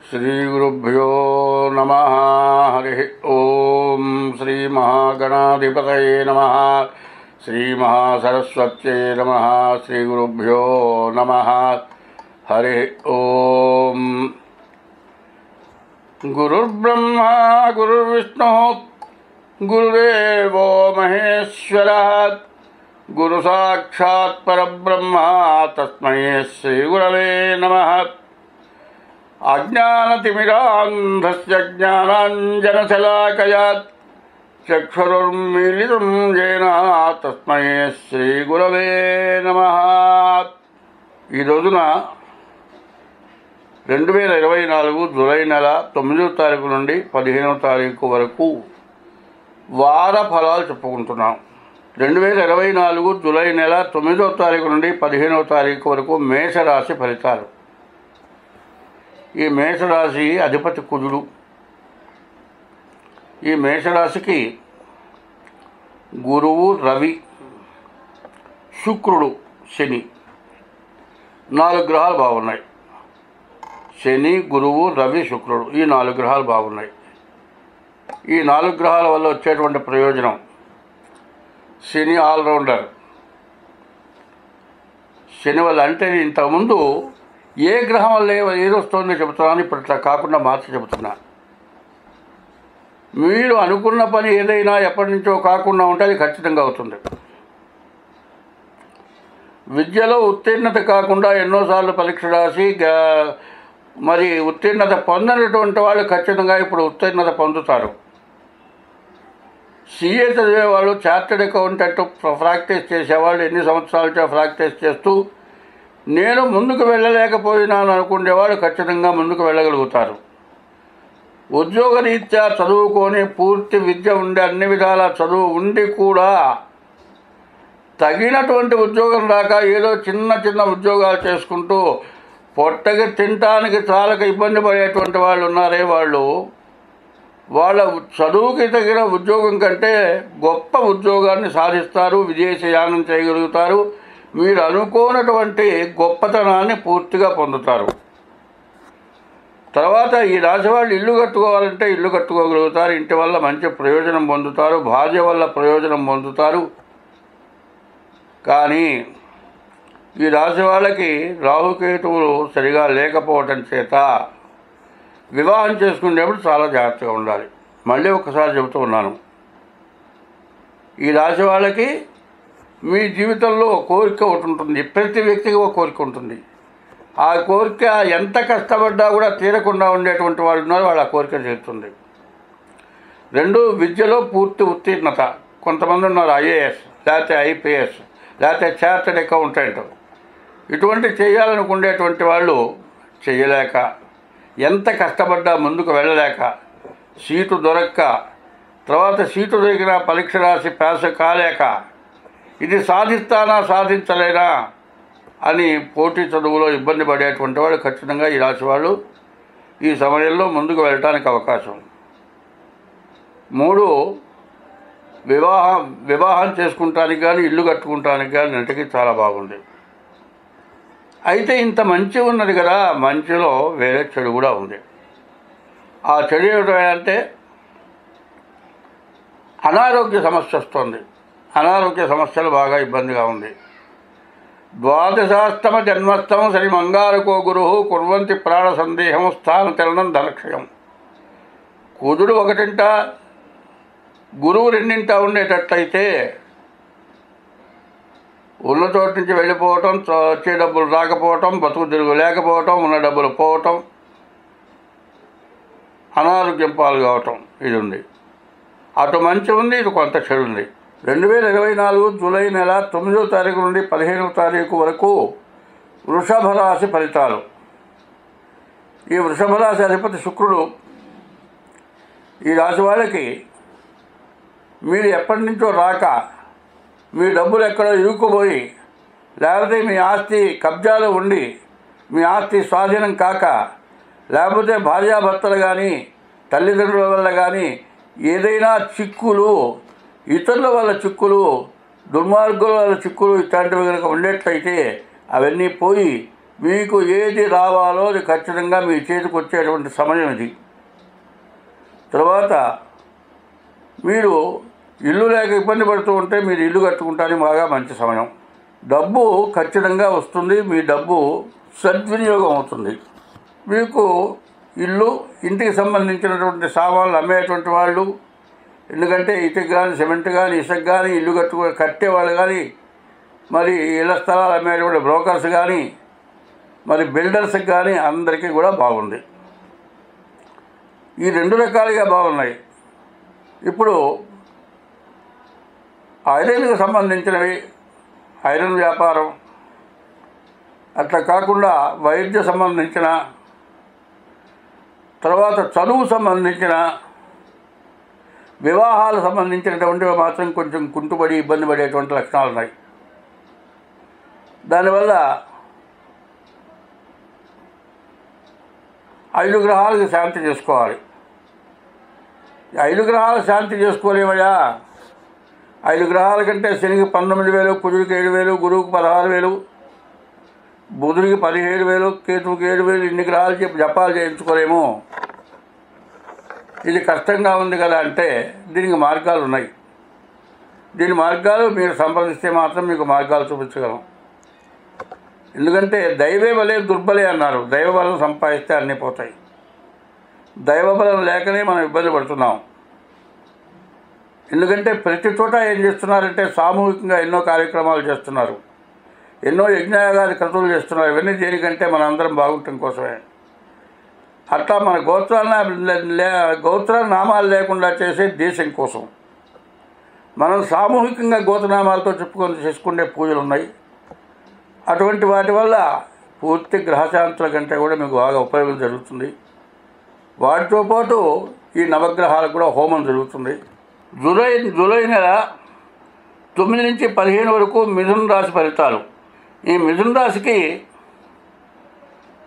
श्रीगुरुभ्यो नमः। हरि ओम। श्री महागणाधिपतये नमः। श्री महासरस्वत्यै नमः। श्रीगुरुभ्यो नमः। हरि ओम। गुरुर्ब्रह्मा गुरुर्विष्णुः गुरुदेवो महेश्वरः गुरुसाक्षात् परब्रह्म तस्मै श्रीगुरवे नमः। अज्ञानतिमिरान्धस्य ज्ञानाञ्जनशलाकया चक्षुरुन्मीलितं येन तस्मै శ్రీగురవే నమః। ఈ రోజున 2024 జూలై నెల 9వ తారీఖు నుండి 15వ తారీఖు వరకు వార ఫలాలు చెప్పుకుంటున్నాం। 2024 జూలై నెల 9వ తారీఖు నుండి 15వ తారీఖు వరకు మేషరాశి ఫలితాలు। ఈ మేషరాశి అధిపతి కుజుడు। ఈ మేషరాశికి గురువు, రవి, శుక్రుడు, శని 4 గ్రహాలు బాగున్నాయి। శని, గురువు, రవి, శుక్రుడు ఈ 4 గ్రహాలు బాగున్నాయి। ఈ 4 గ్రహాల వల్ల వచ్చేటువంటి ప్రయోజనం, శని ఆల్రౌండర్। శని వల్ల అంటే ఇంతకుముందు ఏ గ్రహం వల్ల ఏది వస్తుందో చెబుతున్నాను, ఇప్పుడు ఇట్లా కాకుండా మార్చి చెబుతున్నా। మీరు అనుకున్న పని ఏదైనా ఎప్పటి నుంచో కాకుండా ఉంటే అది ఖచ్చితంగా అవుతుంది। విద్యలో ఉత్తీర్ణత కాకుండా ఎన్నోసార్లు పరీక్ష రాసి మరి ఉత్తీర్ణత పొందినటువంటి వాళ్ళు ఖచ్చితంగా ఇప్పుడు ఉత్తీర్ణత పొందుతారు। సిఏ చదివేవాళ్ళు, చార్టెడ్ అకౌంటెంట్ ప్రాక్టీస్ చేసేవాళ్ళు ఎన్ని సంవత్సరాలతో ప్రాక్టీస్ చేస్తూ నేను ముందుకు వెళ్ళలేకపోయినాను అనుకునేవాళ్ళు ఖచ్చితంగా ముందుకు వెళ్ళగలుగుతారు। ఉద్యోగరీత్యా చదువుకొని పూర్తి విద్య ఉండి అన్ని విధాల చదువు ఉండి కూడా తగినటువంటి ఉద్యోగం రాక ఏదో చిన్న చిన్న ఉద్యోగాలు చేసుకుంటూ పొట్టకి తినటానికి చాలక ఇబ్బంది పడేటువంటి వాళ్ళు ఉన్నారే, వాళ్ళ చదువుకి తగిన ఉద్యోగం కంటే గొప్ప ఉద్యోగాన్ని సాధిస్తారు, విదేశయానం చేయగలుగుతారు, మీరు అనుకోనటువంటి గొప్పతనాన్ని పూర్తిగా పొందుతారు। తర్వాత ఈ రాశి వాళ్ళు ఇల్లు కట్టుకోవాలంటే ఇల్లు కట్టుకోగలుగుతారు, ఇంటి వల్ల మంచి ప్రయోజనం పొందుతారు, భార్య వల్ల ప్రయోజనం పొందుతారు। కానీ ఈ రాశి వాళ్ళకి రాహుకేతువులు సరిగా లేకపోవటం చేత వివాహం చేసుకునేప్పుడు చాలా జాగ్రత్తగా ఉండాలి। మళ్ళీ ఒకసారి చెబుతూ ఉన్నాను, ఈ రాశి వాళ్ళకి మీ జీవితంలో కోరిక ఒకటి ఉంటుంది, ప్రతి వ్యక్తికి ఒక కోరిక ఉంటుంది। ఆ కోరిక ఎంత కష్టపడ్డా కూడా తీరకుండా ఉండేటువంటి వాళ్ళు ఉన్నారు, వాళ్ళ కోరిక తీరుతుంది। 2 విద్యలో పూర్తి ఉత్తీర్ణత, కొంతమంది ఉన్నారు ఐఏఎస్ లేకపోతే ఐపీఎస్ లేకపోతే చార్టెడ్ అకౌంటెంట్, ఇటువంటి చేయాలనుకునేటువంటి వాళ్ళు చేయలేక, ఎంత కష్టపడ్డా ముందుకు వెళ్ళలేక, సీటు దొరక్క, తర్వాత సీటు దొరికిన పరీక్ష రాసి పాస్ కాలేక ఇది సాధిస్తానా సాధించలేనా అని పోటీ చదువులో ఇబ్బంది పడేటువంటి వాళ్ళు ఖచ్చితంగా ఈ రాశి వాళ్ళు ఈ సమయంలో ముందుకు వెళ్ళటానికి అవకాశం। 3 వివాహం చేసుకుంటానికి కానీ ఇల్లు కట్టుకుంటానికి కానీ ఇంటికి చాలా బాగుంది। అయితే ఇంత మంచి ఉన్నది కదా, మంచిలో వేరే చెడు కూడా ఉంది। ఆ చెడు ఏమిటంటే అనారోగ్య సమస్య వస్తుంది, అనారోగ్య సమస్యలు బాగా ఇబ్బందిగా ఉంది। ద్వాదశాష్టమ జన్మస్థం శ్రీ మంగారకో గురు కుర్వంతి ప్రాణ సందేహం స్థాన చలనం ధనక్షయం। కుజుడు 1 గురువు 2 ఉండేటట్లయితే ఉన్న చోటు నుంచి వెళ్ళిపోవటం, వచ్చే డబ్బులు రాకపోవటం, బతుకు తిరుగు లేకపోవటం, ఉన్న డబ్బులు పోవటం, అనారోగ్యం పాలు కావటం ఇది ఉంది। అటు మంచి ఉంది, ఇటు కొంత చెడు ఉంది। 2024 జూలై నెల 9వ తారీఖు నుండి 15వ తారీఖు వరకు వృషభ రాశి ఫలితాలు। ఈ వృషభ రాశి అధిపతి శుక్రుడు। ఈ రాశి వాళ్ళకి మీరు ఎప్పటి నుంచో రాక, మీ డబ్బులు ఎక్కడో ఇరుక్కుపోయి, లేకపోతే మీ ఆస్తి కబ్జాలు ఉండి మీ ఆస్తి స్వాధీనం కాక, లేకపోతే భార్యాభర్తలు కానీ తల్లిదండ్రుల వల్ల కానీ ఏదైనా చిక్కులు, ఇతరుల వల్ల చిక్కులు, దుర్మార్గుల వల్ల చిక్కులు ఇట్లాంటివి కనుక ఉండేట్లయితే అవన్నీ పోయి మీకు ఏది రావాలో అది ఖచ్చితంగా మీ చేతికి వచ్చేటువంటి సమయం ఇది. తర్వాత మీరు ఇల్లు లేక ఇబ్బంది పడుతూ ఉంటే మీరు ఇల్లు కట్టుకుంటానికి బాగా మంచి సమయం. డబ్బు ఖచ్చితంగా వస్తుంది. మీ డబ్బు సద్వినియోగం అవుతుంది. మీకు ఇల్లు, ఇంటికి సంబంధించినటువంటి సామాన్లు అమ్మేటువంటి వాళ్ళు, ఎందుకంటే ఇటుక కానీ, సిమెంట్ కానీ, ఇసుక కానీ, ఇల్లు కట్టేవాళ్ళు కానీ, మరి ఇళ్ల స్థలాలు అమ్మేటువంటి బ్రోకర్స్ కానీ, మరి బిల్డర్స్కి కానీ అందరికీ కూడా బాగుంది. ఈ 2 రకాలుగా బాగున్నాయి. ఇప్పుడు ఐరన్కి సంబంధించినవి, ఐరన్ వ్యాపారం, అట్లా కాకుండా వైద్య సంబంధించిన, తర్వాత చదువు సంబంధించిన, వివాహాలకు సంబంధించినటువంటివి మాత్రం కొంచెం కుంటుపడి ఇబ్బంది పడేటువంటి లక్షణాలు ఉన్నాయి. దానివల్ల 5 గ్రహాలకు శాంతి చేసుకోవాలి. 5 గ్రహాలు శాంతి చేసుకోలేమయ్యా. 5 గ్రహాల కంటే శనికి 19,000, కుజుడికి 7,000, గురువుకి 16,000, బుధుడికి 17,000, కేతువుకి 7,000, ఇన్ని గ్రహాలు చెప్పి జపాలు చేయించుకోలేము. ఇది కష్టంగా ఉంది కదా అంటే దీనికి మార్గాలు ఉన్నాయి. దీని మార్గాలు మీరు సంప్రదిస్తే మాత్రం మీకు మార్గాలు చూపించగలం. ఎందుకంటే దైవే బలే దుర్బలే అన్నారు. దైవబలం సంపాదిస్తే అన్నీ పోతాయి. దైవబలం లేకనే మనం ఇబ్బంది పడుతున్నాం. ఎందుకంటే ప్రతి చోట ఏం చేస్తున్నారంటే సామూహికంగా ఎన్నో కార్యక్రమాలు చేస్తున్నారు, ఎన్నో యజ్ఞయాగాది క్రతువులు చేస్తున్నారు. ఇవన్నీ దేనికంటే మన అందరం బాగుండటం కోసమే. అట్లా మన గోత్ర నామాలు లేకుండా చేసే దేశం కోసం మనం సామూహికంగా గోత్రనామాలతో చేసుకునే పూజలు ఉన్నాయి. అటువంటి వాటి వల్ల పూర్తి గ్రహశాంతుల కంటే కూడా మీకు బాగా ఉపయోగం జరుగుతుంది. వాటితో పాటు ఈ నవగ్రహాలకు కూడా హోమం జరుగుతుంది. జూలై నెల 9 నుంచి 15 వరకు మిథున రాశి ఫలితాలు. ఈ మిథున రాశికి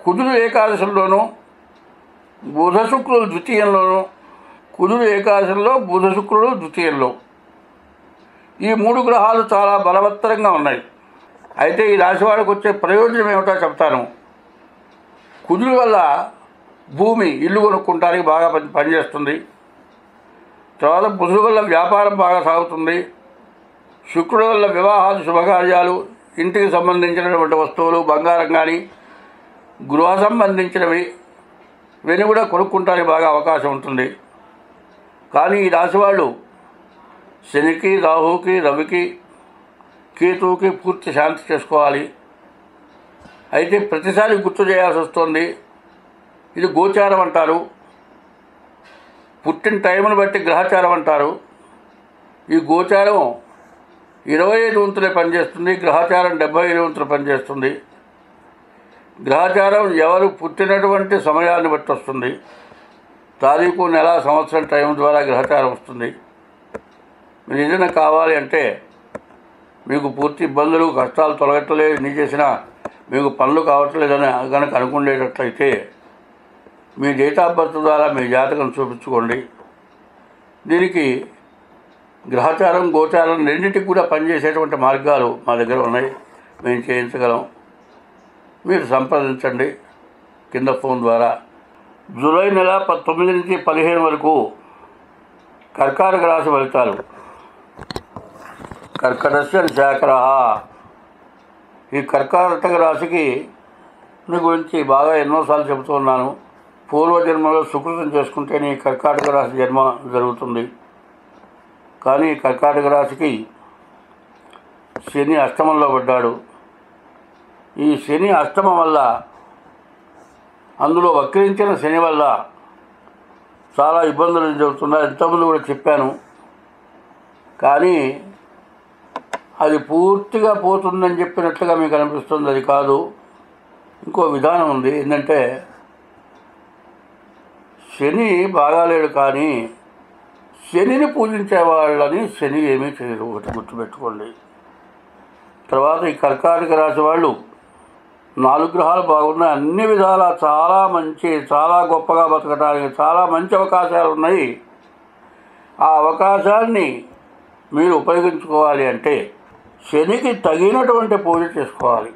కుజుడు ఏకాదశంలోనూ, బుధ శుక్రులు ద్వితీయంలోనూ, కుజుడు ఏకాదశంలో, బుధ శుక్రుడు ద్వితీయంలో, ఈ 3 గ్రహాలు చాలా బలవత్తరంగా ఉన్నాయి. అయితే ఈ రాశి వాళ్ళకు వచ్చే ప్రయోజనం ఏమిటో చెప్తాను. కుజుడి వల్ల భూమి, ఇల్లు కొనుక్కుంటానికి బాగా పనిచేస్తుంది. తర్వాత బుధుడి వల్ల వ్యాపారం బాగా సాగుతుంది. శుక్రుడి వల్ల వివాహాలు, శుభకార్యాలు, ఇంటికి సంబంధించినటువంటి వస్తువులు, బంగారం కానీ, గృహ సంబంధించినవి ఇవన్నీ కూడా కొనుక్కుంటానికి బాగా అవకాశం ఉంటుంది. కానీ ఈ రాశి వాళ్ళు శనికి, రాహుకి, రవికి, కేతువుకి పూర్తి శాంతి చేసుకోవాలి. అయితే ప్రతిసారి గుర్తు చేయాల్సి వస్తుంది. ఇది గోచారం అంటారు, పుట్టిన టైంను బట్టి గ్రహచారం అంటారు. ఈ గోచారం 25 వంతులే పనిచేస్తుంది, గ్రహచారం 75 వంతులు పనిచేస్తుంది. గ్రహచారం ఎవరు పుట్టినటువంటి సమయాన్ని బట్టి వస్తుంది. తారీఖు, నెల, సంవత్సరం, టైం ద్వారా గ్రహచారం వస్తుంది. మీరు ఏదైనా కావాలి అంటే మీకు పూర్తి ఇబ్బందులు, కష్టాలు తొలగట్లేదు, ఎన్ని చేసినా మీకు పనులు కావట్లేదని కనుక అనుకునేటట్లయితే మీ డేట్ ఆఫ్ బర్త్ ద్వారా మీ జాతకం చూపించుకోండి. దీనికి గ్రహచారం, గోచారం రెండింటికి కూడా పనిచేసేటువంటి మార్గాలు మా దగ్గర ఉన్నాయి, మేము చేయించగలం. మీరు సంప్రదించండి కింద ఫోన్ ద్వారా. జూలై నెల 9 నుంచి 15 వరకు కర్కాటక రాశి ఫలితాలు. కర్కటస్య శాఖర. ఈ కర్కాటక రాశికి మీ గురించి బాగా ఎన్నోసార్లు చెబుతూ ఉన్నాను. పూర్వజన్మలో సుకృతం చేసుకుంటేనే ఈ కర్కాటక రాశి జన్మ జరుగుతుంది. కానీ కర్కాటక రాశికి శని అష్టమంలో పడ్డాడు. ఈ శని అష్టమం వల్ల, అందులో వక్రించిన శని వల్ల చాలా ఇబ్బందులు జరుగుతున్నాయి. ఇంతకుముందు కూడా చెప్పాను. కానీ అది పూర్తిగా పోతుందని చెప్పినట్లుగా మీకు అనిపిస్తుంది. అది కాదు, ఇంకో విధానం ఉంది. ఏంటంటే శని బాగాలేడు, కానీ శనిని పూజించే వాళ్ళని శని ఏమీ చేయరు. ఒకటి గుర్తుపెట్టుకోండి. తర్వాత ఈ కర్కాటక రాశి వాళ్ళు 4 గ్రహాలు బాగున్నాయి. అన్ని విధాలా చాలా గొప్పగా బతకడానికి చాలా మంచి అవకాశాలు ఉన్నాయి. ఆ అవకాశాన్ని మీరు ఉపయోగించుకోవాలి అంటే శనికి తగినటువంటి పూజ చేసుకోవాలి.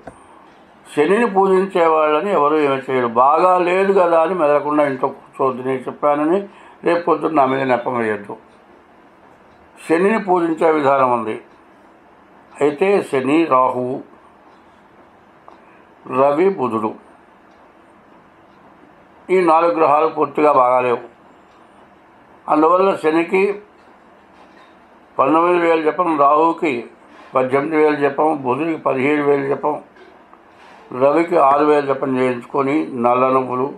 శనిని పూజించే వాళ్ళని ఎవరు ఏమి చేయరు. బాగా లేదు కదా అని మెదలకుండా ఇంట్లో కూర్చోవద్దు. నేను చెప్పానని రేపు పొద్దున్న నా మీద నెపం వేయద్దు. శనిని పూజించే విధానం ఉంది. అయితే శని, రాహువు, రవి, బుధుడు ఈ 4 గ్రహాలు పూర్తిగా బాగాలేవు. అందువల్ల శనికి 19,000 జపం, రాహువుకి 18,000 జపం, బుధుడికి 15,000 జపం, రవికి 6,000 జపం చేయించుకొని నల్ల నువ్వులు,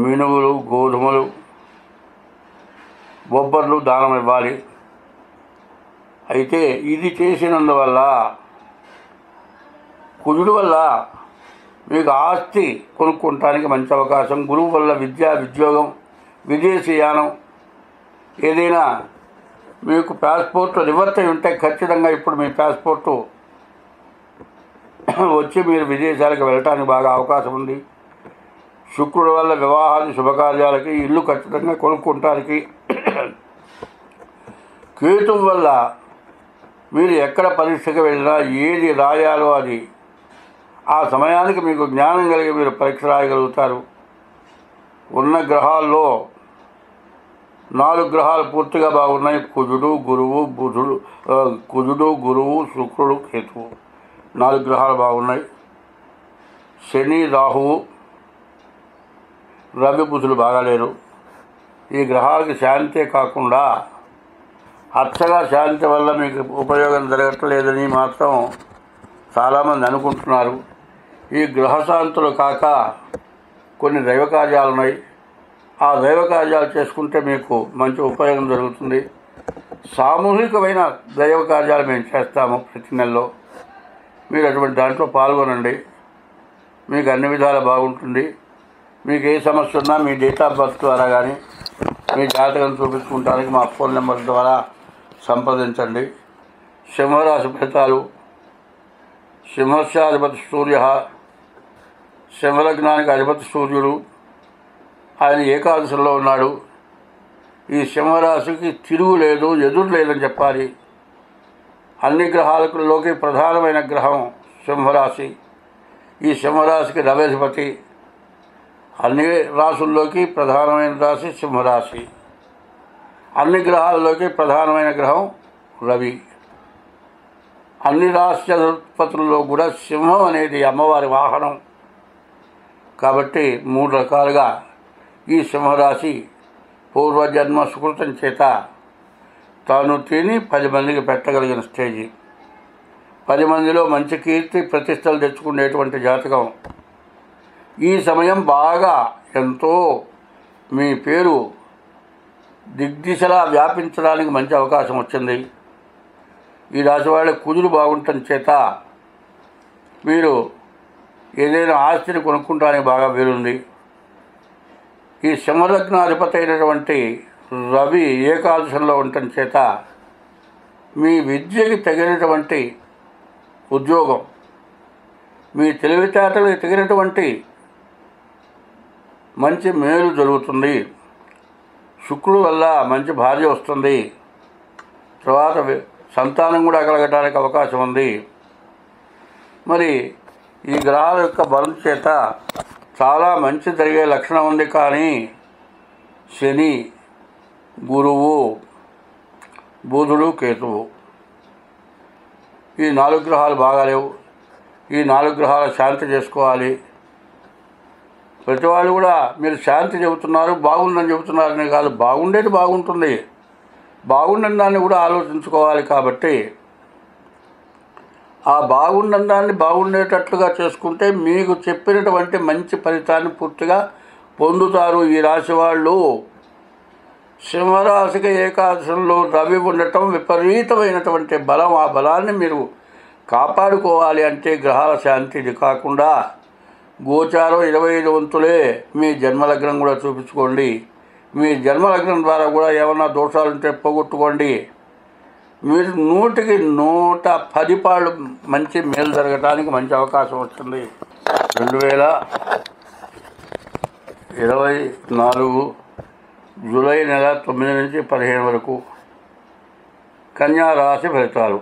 మినువులు, గోధుమలు, బొబ్బర్లు దానం ఇవ్వాలి. అయితే ఇది చేసినందువల్ల కుజుడు వల్ల మీకు ఆస్తి కొనుక్కోవటానికి మంచి అవకాశం, గురువు వల్ల విద్య, ఉద్యోగం, విదేశీయానం, ఏదైనా మీకు పాస్పోర్ట్ రివర్స్ అయి ఉంటే ఖచ్చితంగా ఇప్పుడు మీ పాస్పోర్టు వచ్చి మీరు విదేశాలకు వెళ్ళటానికి బాగా అవకాశం ఉంది. శుక్రుడు వల్ల వివాహాది శుభకార్యాలకి, ఇల్లు ఖచ్చితంగా కొనుక్కోవటానికి, కేతువు వల్ల మీరు ఎక్కడ పరీక్షకు వెళ్ళినా ఏది రాయాలో అది ఆ సమయానికి మీకు జ్ఞానం కలిగి మీరు పరీక్ష రాయగలుగుతారు. ఉన్న గ్రహాల్లో 4 గ్రహాలు పూర్తిగా బాగున్నాయి. కుజుడు, గురువు, శుక్రుడు, కేతువు 4 గ్రహాలు బాగున్నాయి. శని, రాహువు, రవి, బుధులు బాగాలేరు. ఈ గ్రహాలకి శాంతే కాకుండా అచ్చగా శాంతి వల్ల మీకు ఉపయోగం జరగట్లేదని మాత్రం చాలామంది అనుకుంటున్నారు. ఈ గ్రహశాంతులు కాక కొన్ని దైవ కార్యాలు ఉన్నాయి. ఆ దైవ కార్యాలు చేసుకుంటే మీకు మంచి ఉపయోగం జరుగుతుంది. సామూహికమైన దైవ కార్యాలు మేము చేస్తాము ప్రతి నెలలో. మీరు అటువంటి దాంట్లో పాల్గొనండి. మీకు అన్ని విధాలు బాగుంటుంది. మీకు ఏ సమస్య ఉన్నా మీ డేట్ ఆఫ్ బర్త్ ద్వారా కానీ మీ జాతకం చూపించుకోవడానికి మా ఫోన్ నెంబర్ ద్వారా సంప్రదించండి. సింహరాశి ఫలితాలు. సింహస్యాధిపతి సూర్య, సింహలగ్నానికి అధిపతి సూర్యుడు, ఆయన ఏకాదశంలో ఉన్నాడు. ఈ సింహరాశికి తిరుగు లేదు, ఎదురు లేదని చెప్పాలి. అన్ని గ్రహాలలోకి ప్రధానమైన గ్రహం సింహరాశి. ఈ సింహరాశికి రవి, అన్ని రాశుల్లోకి ప్రధానమైన రాశి సింహరాశి. అన్ని గ్రహాలలోకి ప్రధానమైన గ్రహం రవి. అన్ని రాష్ట్రాధిపతుల్లో కూడా సింహం అనేది అమ్మవారి వాహనం. కాబట్టి 3 రకాలుగా ఈ సింహరాశి పూర్వజన్మ సుకృతం చేత తాను తిని 10 మందికి పెట్టగలిగిన స్టేజీ, 10 మందిలో మంచి కీర్తి ప్రతిష్టలు తెచ్చుకునేటువంటి జాతకం. ఈ సమయం బాగా ఎంతో మీ పేరు దిగ్దిశలా వ్యాపించడానికి మంచి అవకాశం వచ్చింది. ఈ రాశి వాళ్ళకి కుజులు బాగుండటం చేత మీరు ఏదైనా ఆస్తిని కొనుక్కుంటానికి బాగా వీలుంది. ఈ సింహలగ్నాధిపతి అయినటువంటి రవి ఏకాదశంలో ఉండటం చేత మీ విద్యకి తగినటువంటి ఉద్యోగం, మీ తెలివితేటలకు తగినటువంటి మంచి మేలు జరుగుతుంది. శుక్రుడు వల్ల మంచి భార్య వస్తుంది. తర్వాత సంతానం కూడా కలగడానికి అవకాశం ఉంది. మరి ఈ గ్రహాల యొక్క బలం చేత చాలా మంచి జరిగే లక్షణం ఉంది. కానీ శని, గురువు, బుధుడు, కేతువు ఈ 4 గ్రహాలు బాగాలేవు. ఈ 4 గ్రహాల శాంతి చేసుకోవాలి. ప్రతి వాళ్ళు కూడా మీరు శాంతి చెబుతున్నారు, బాగుందని చెబుతున్నారనే కాదు, బాగుండేది బాగుంటుంది, బాగుండని దాన్ని కూడా ఆలోచించుకోవాలి. కాబట్టి ఆ బాగుండని దాన్ని బాగుండేటట్లుగా చేసుకుంటే మీకు చెప్పినటువంటి మంచి ఫలితాన్ని పూర్తిగా పొందుతారు. ఈ రాశి వాళ్ళు సింహరాశికి ఏకాదశంలో రవి ఉండటం విపరీతమైనటువంటి బలం. ఆ బలాన్ని మీరు కాపాడుకోవాలి అంటే గ్రహాల శాంతి. ఇది కాకుండా గోచారం 25 వంతులే మీ జన్మలగ్నం కూడా చూపించుకోండి. మీ జన్మలగ్నం ద్వారా కూడా ఏమన్నా దోషాలుంటే పోగొట్టుకోండి. మీరు 100కి 110 పాళ్ళు మంచి మేలు జరగటానికి మంచి అవకాశం వచ్చింది. 2024 జూలై నెల 9 నుంచి 15 వరకు కన్యా రాశి ఫలితాలు.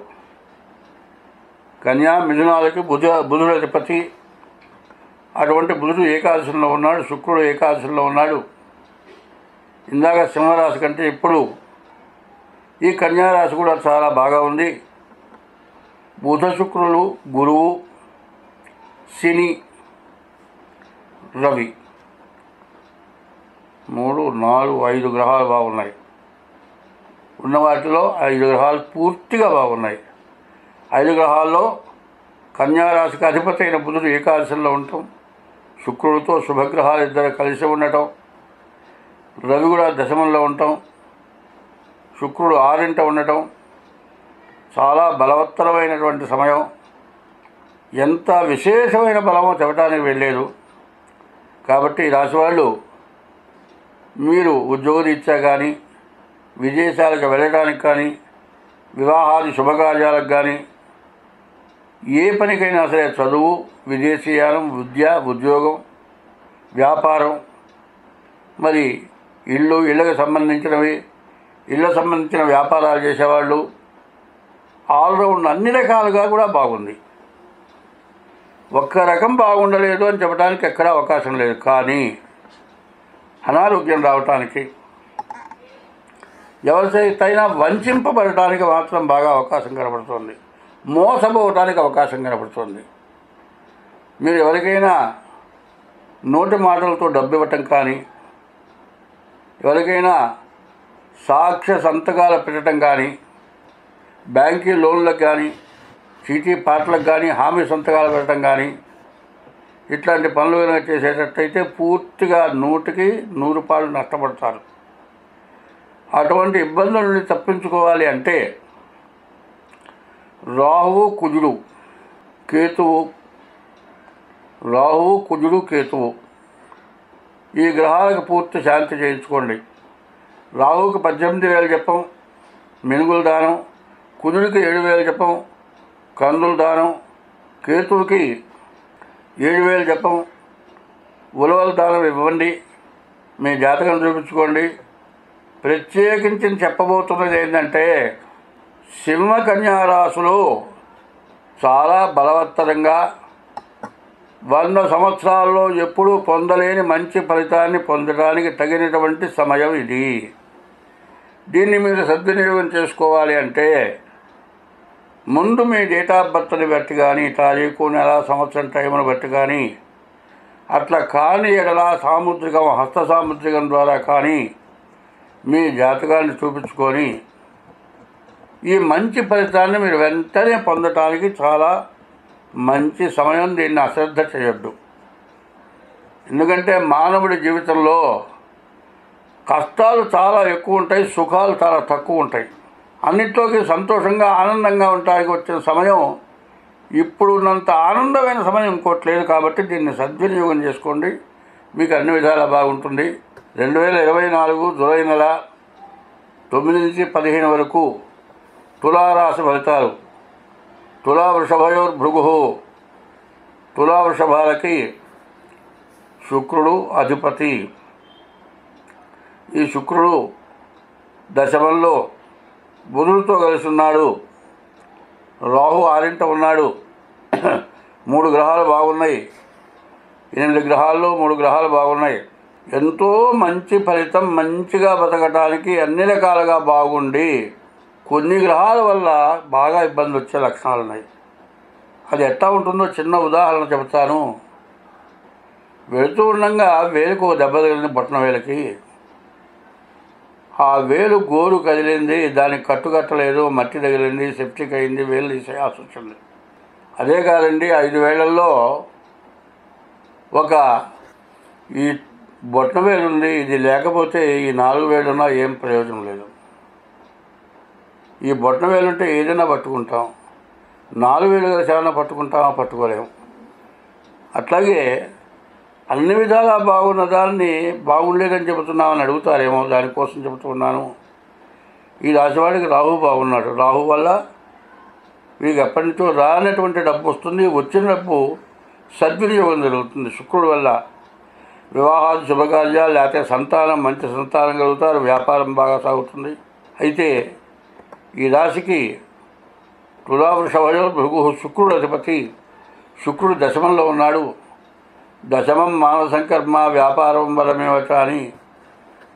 కన్యా మిథునాలకి బుధుడు అధిపతి అటువంటి బుధుడు ఏకాదశంలో ఉన్నాడు, శుక్రుడు ఏకాదశంలో ఉన్నాడు. ఇందాక సింహరాశి కంటే ఇప్పుడు ఈ కన్యారాశి కూడా చాలా బాగా ఉంది. బుధ శుక్రులు, గురువు, శని, రవి 3, 4, 5 గ్రహాలు బాగున్నాయి. ఉన్న వాటిలో 5 గ్రహాలు పూర్తిగా బాగున్నాయి. 5 గ్రహాల్లో కన్యారాశికి అధిపతి అయిన బుధుడు ఏకాదశంలో ఉండటం, శుక్రుడితో శుభగ్రహాలు ఇద్దరు కలిసి ఉండటం, రవి కూడా దశమంలో ఉండటం, శుక్రుడు 6 ఉండటం చాలా బలవత్తరమైనటువంటి సమయం. ఎంత విశేషమైన బలమో చెప్పడానికి వెళ్ళలేదు. కాబట్టి ఈ రాశి వాళ్ళు మీరు ఉద్యోగరీత్యా కానీ, విదేశాలకు వెళ్ళడానికి కానీ, వివాహాది శుభకార్యాలకు కానీ, ఏ పనికైనా సరే చదువు, విదేశీయానం, విద్య, ఉద్యోగం, వ్యాపారం, మరి ఇళ్ళకు సంబంధించినవి, ఇళ్ళకు సంబంధించిన వ్యాపారాలు చేసేవాళ్ళు, ఆల్రౌండ్ అన్ని రకాలుగా కూడా బాగుంది. ఒక్క రకం బాగుండలేదు అని చెప్పడానికి ఎక్కడా అవకాశం లేదు. కానీ అనారోగ్యం రావటానికి, ఎవరితైనా వంచింపబడటానికి మాత్రం బాగా అవకాశం కనబడుతుంది. మోసపోవటానికి అవకాశం కనబడుతుంది. మీరు ఎవరికైనా నోటి మాటలతో డబ్బు ఇవ్వటం కానీ, ఎవరికైనా సాక్ష్య సంతకాలు పెట్టడం కానీ, బ్యాంకీ లోన్లకు కానీ, చీటీ పాటలకు కానీ హామీ సంతకాలు పెట్టడం కానీ, ఇట్లాంటి పనులు కనుక చేసేటట్టయితే పూర్తిగా 100కి 100 పాళ్ళు నష్టపడతారు. అటువంటి ఇబ్బందుల నుండి తప్పించుకోవాలి అంటే రాహువు, కుజుడు, కేతువు ఈ గ్రహాలకు పూర్తి శాంతి చేయించుకోండి. రాహువుకి 18,000 జపం, మినుగుల దానం, కుజుడికి 7,000 జపం, కందుల దానం, కేతువుకి 7,000 జపం, ఉలవల దానం ఇవ్వండి. మీ జాతకం చూపించుకోండి. ప్రత్యేకించి చెప్పబోతున్నది ఏంటంటే, సింహ కన్యారాశులు చాలా బలవత్తరంగా 100 సంవత్సరాల్లో ఎప్పుడూ పొందలేని మంచి ఫలితాన్ని పొందడానికి తగినటువంటి సమయం ఇది. దీన్ని మీరు సద్వినియోగం చేసుకోవాలి అంటే ముందు మీ డేట్ ఆఫ్ బర్త్ని బట్టి కానీ, తారీఖు, నెల, సంవత్సరం టైంను బట్టి కానీ, అట్లా కాని ఎడల సాముద్రికం, హస్త సాముద్రికం ద్వారా కానీ మీ జాతకాన్ని చూపించుకొని ఈ మంచి ఫలితాన్ని మీరు వెంటనే పొందటానికి చాలా మంచి సమయం. దీన్ని అశ్రద్ధ చేయొద్దు. ఎందుకంటే మానవుడి జీవితంలో కష్టాలు చాలా ఎక్కువ ఉంటాయి, సుఖాలు చాలా తక్కువ ఉంటాయి. అన్నిట్లోకి సంతోషంగా, ఆనందంగా ఉండటానికి వచ్చిన సమయం ఇప్పుడున్నంత ఆనందమైన సమయం ఇంకోటి లేదు. కాబట్టి దీన్ని సద్వినియోగం చేసుకోండి. మీకు అన్ని విధాలా బాగుంటుంది. 2024 జూలై నెల 9 నుంచి 15 వరకు తులారాశి ఫలితాలు. తులా వృషభయోర్భృగు. తులా వృషభాలకి శుక్రుడు అధిపతి. ఈ శుక్రుడు దశమంలో బుధుడితో కలిసి ఉన్నాడు. రాహు 6 ఉన్నాడు. 3 గ్రహాలు బాగున్నాయి. 8 గ్రహాల్లో 3 గ్రహాలు బాగున్నాయి. ఎంతో మంచి ఫలితం, మంచిగా బతకటానికి అన్ని రకాలుగా బాగుండి కొన్ని గ్రహాల వల్ల బాగా ఇబ్బంది వచ్చే లక్షణాలు ఉన్నాయి. అది ఎట్లా ఉంటుందో చిన్న ఉదాహరణ చెబుతాను. వెళుతూ ఉండగా వేలుకు దెబ్బ తగిలింది, బొట్టన వేలకి. ఆ వేలు గోరు కదిలింది, దానికి కట్టుకట్టలేదు, మట్టి తగిలింది, సెప్టిక్ అయింది, వేలు తీసేయాల్సి వచ్చింది. అదే కాదండి, 5 వేలల్లో ఈ బొట్టన వేలు ఉంది. ఇది లేకపోతే ఈ 4 వేలున్నా ఏం ప్రయోజనం లేదు. ఈ బొట్టన వేలుంటే ఏదైనా పట్టుకుంటాం, 4 వేలు చాలా పట్టుకుంటామా, పట్టుకోలేము. అట్లాగే అన్ని విధాలా బాగున్న దాన్ని బాగుండేదని చెబుతున్నామని అడుగుతారేమో, దానికోసం చెబుతున్నాను. ఈ రాశివాడికి రాహు బాగున్నాడు. రాహు వల్ల వీరికి ఎప్పటి నుంచో రానటువంటి డబ్బు వస్తుంది. వచ్చిన డబ్బు సద్వినియోగం జరుగుతుంది. శుక్రుడి వల్ల వివాహాలు, శుభకార్యాలు, లేకపోతే సంతానం, మంచి సంతానం కలుగుతారు. వ్యాపారం బాగా సాగుతుంది. అయితే ఈ రాశికి తులా వృషభయోర్భృగు శుక్రుడు అధిపతి. శుక్రుడు దశమంలో ఉన్నాడు. దశమం మానసంకర్మ వ్యాపారం బలమేవట అని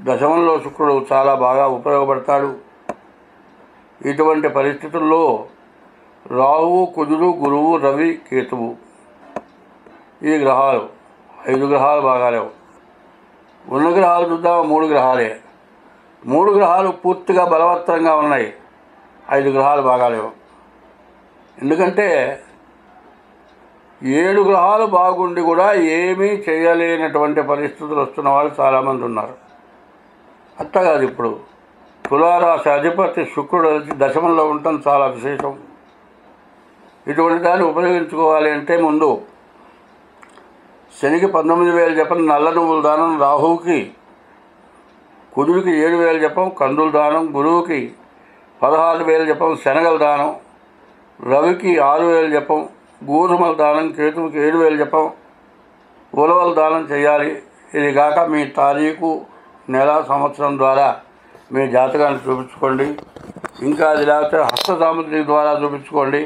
దశమంలో శుక్రుడు చాలా బాగా ఉపయోగపడతాడు. ఇటువంటి పరిస్థితుల్లో రాహువు, కుజుడు, గురువు, రవి, కేతువు ఈ గ్రహాలు 5 గ్రహాలు బాగాలేవు. ఉన్న గ్రహాలు చూద్దాం, 3 గ్రహాలే. 3 గ్రహాలు పూర్తిగా బలవత్తరంగా ఉన్నాయి, 5 గ్రహాలు బాగాలేవు. ఎందుకంటే 7 గ్రహాలు బాగుండి కూడా ఏమీ చేయలేనటువంటి పరిస్థితులు వస్తున్న వాళ్ళు చాలామంది ఉన్నారు. అట్లా కాదు, ఇప్పుడు తులారాశి అధిపతి శుక్రుడు దశమంలో ఉండటం చాలా విశేషం. ఇటువంటి దాన్ని ఉపయోగించుకోవాలి అంటే ముందు శనికి 19,000 జపం నల్ల నువ్వుల దానం, రాహువుకి కుజుడికి 7,000 జపం కందుల దానం, గురువుకి 16,000 జపం శనగల దానం, రవికి 6,000 జపం గోధుమల దానం, కేతువుకి 7,000 జపం ఉలవల దానం చేయాలి. ఇది కాక మీ తారీఖు, నెల, సంవత్సరం ద్వారా మీ జాతకాన్ని చూపించుకోండి. ఇంకా అది లేకపోతే హస్త సాముద్రి ద్వారా చూపించుకోండి.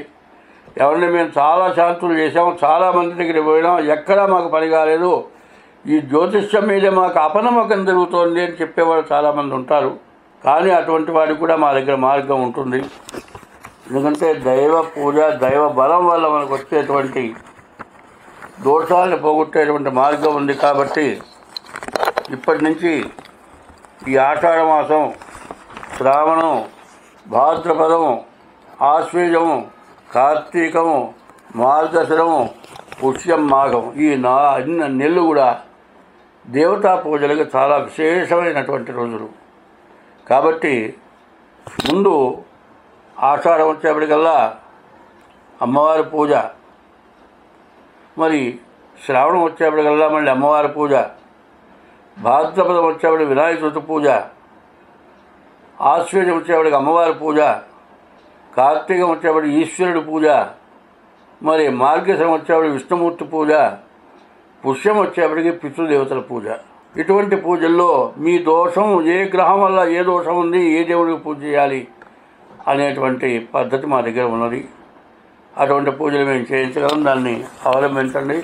ఎవరిని మేము చాలా శాంతులు చేసాము, చాలామంది దగ్గర పోయినాం, ఎక్కడా మాకు పని కాలేదు, ఈ జ్యోతిష్యం మీదే మాకు అపనమ్మకం జరుగుతోంది అని చెప్పేవాళ్ళు చాలామంది ఉంటారు. కానీ అటువంటి వాడికి కూడా మా దగ్గర మార్గం ఉంటుంది. ఎందుకంటే దైవ పూజ, దైవ బలం వల్ల మనకు వచ్చేటువంటి దోషాలను పోగొట్టేటువంటి మార్గం ఉంది. కాబట్టి ఇప్పటి నుంచి ఈ ఆషాఢ మాసం, శ్రావణం, భాద్రపదము, ఆశ్వీజము, కార్తీకము, మార్గశిరము, పుష్యం, మాఘం ఈ 4 నెలలు కూడా దేవతా పూజలకు చాలా విశేషమైనటువంటి రోజులు. కాబట్టి ముందు ఆషాఢం వచ్చేప్పటికల్లా అమ్మవారి పూజ, మరి శ్రావణం వచ్చేప్పటికల్లా మళ్ళీ అమ్మవారి పూజ, భాద్రపదం వచ్చేప్పటికి వినాయక చవితి పూజ, ఆశ్వేజం వచ్చేప్పటికి అమ్మవారి పూజ, కార్తీకం వచ్చేప్పటికి ఈశ్వరుడి పూజ, మరి మార్గశిరం వచ్చేప్పటికి విష్ణుమూర్తి పూజ, పుష్యం వచ్చేప్పటికి పితృదేవతల పూజ. ఇటువంటి పూజల్లో మీ దోషం, ఏ గ్రహం వల్ల ఏ దోషం ఉంది, ఏ దేవుడికి పూజ చేయాలి అనేటువంటి పద్ధతి మా దగ్గర ఉన్నది. అటువంటి పూజలు మేము చేయించగలం, దాన్ని అవలంబించండి.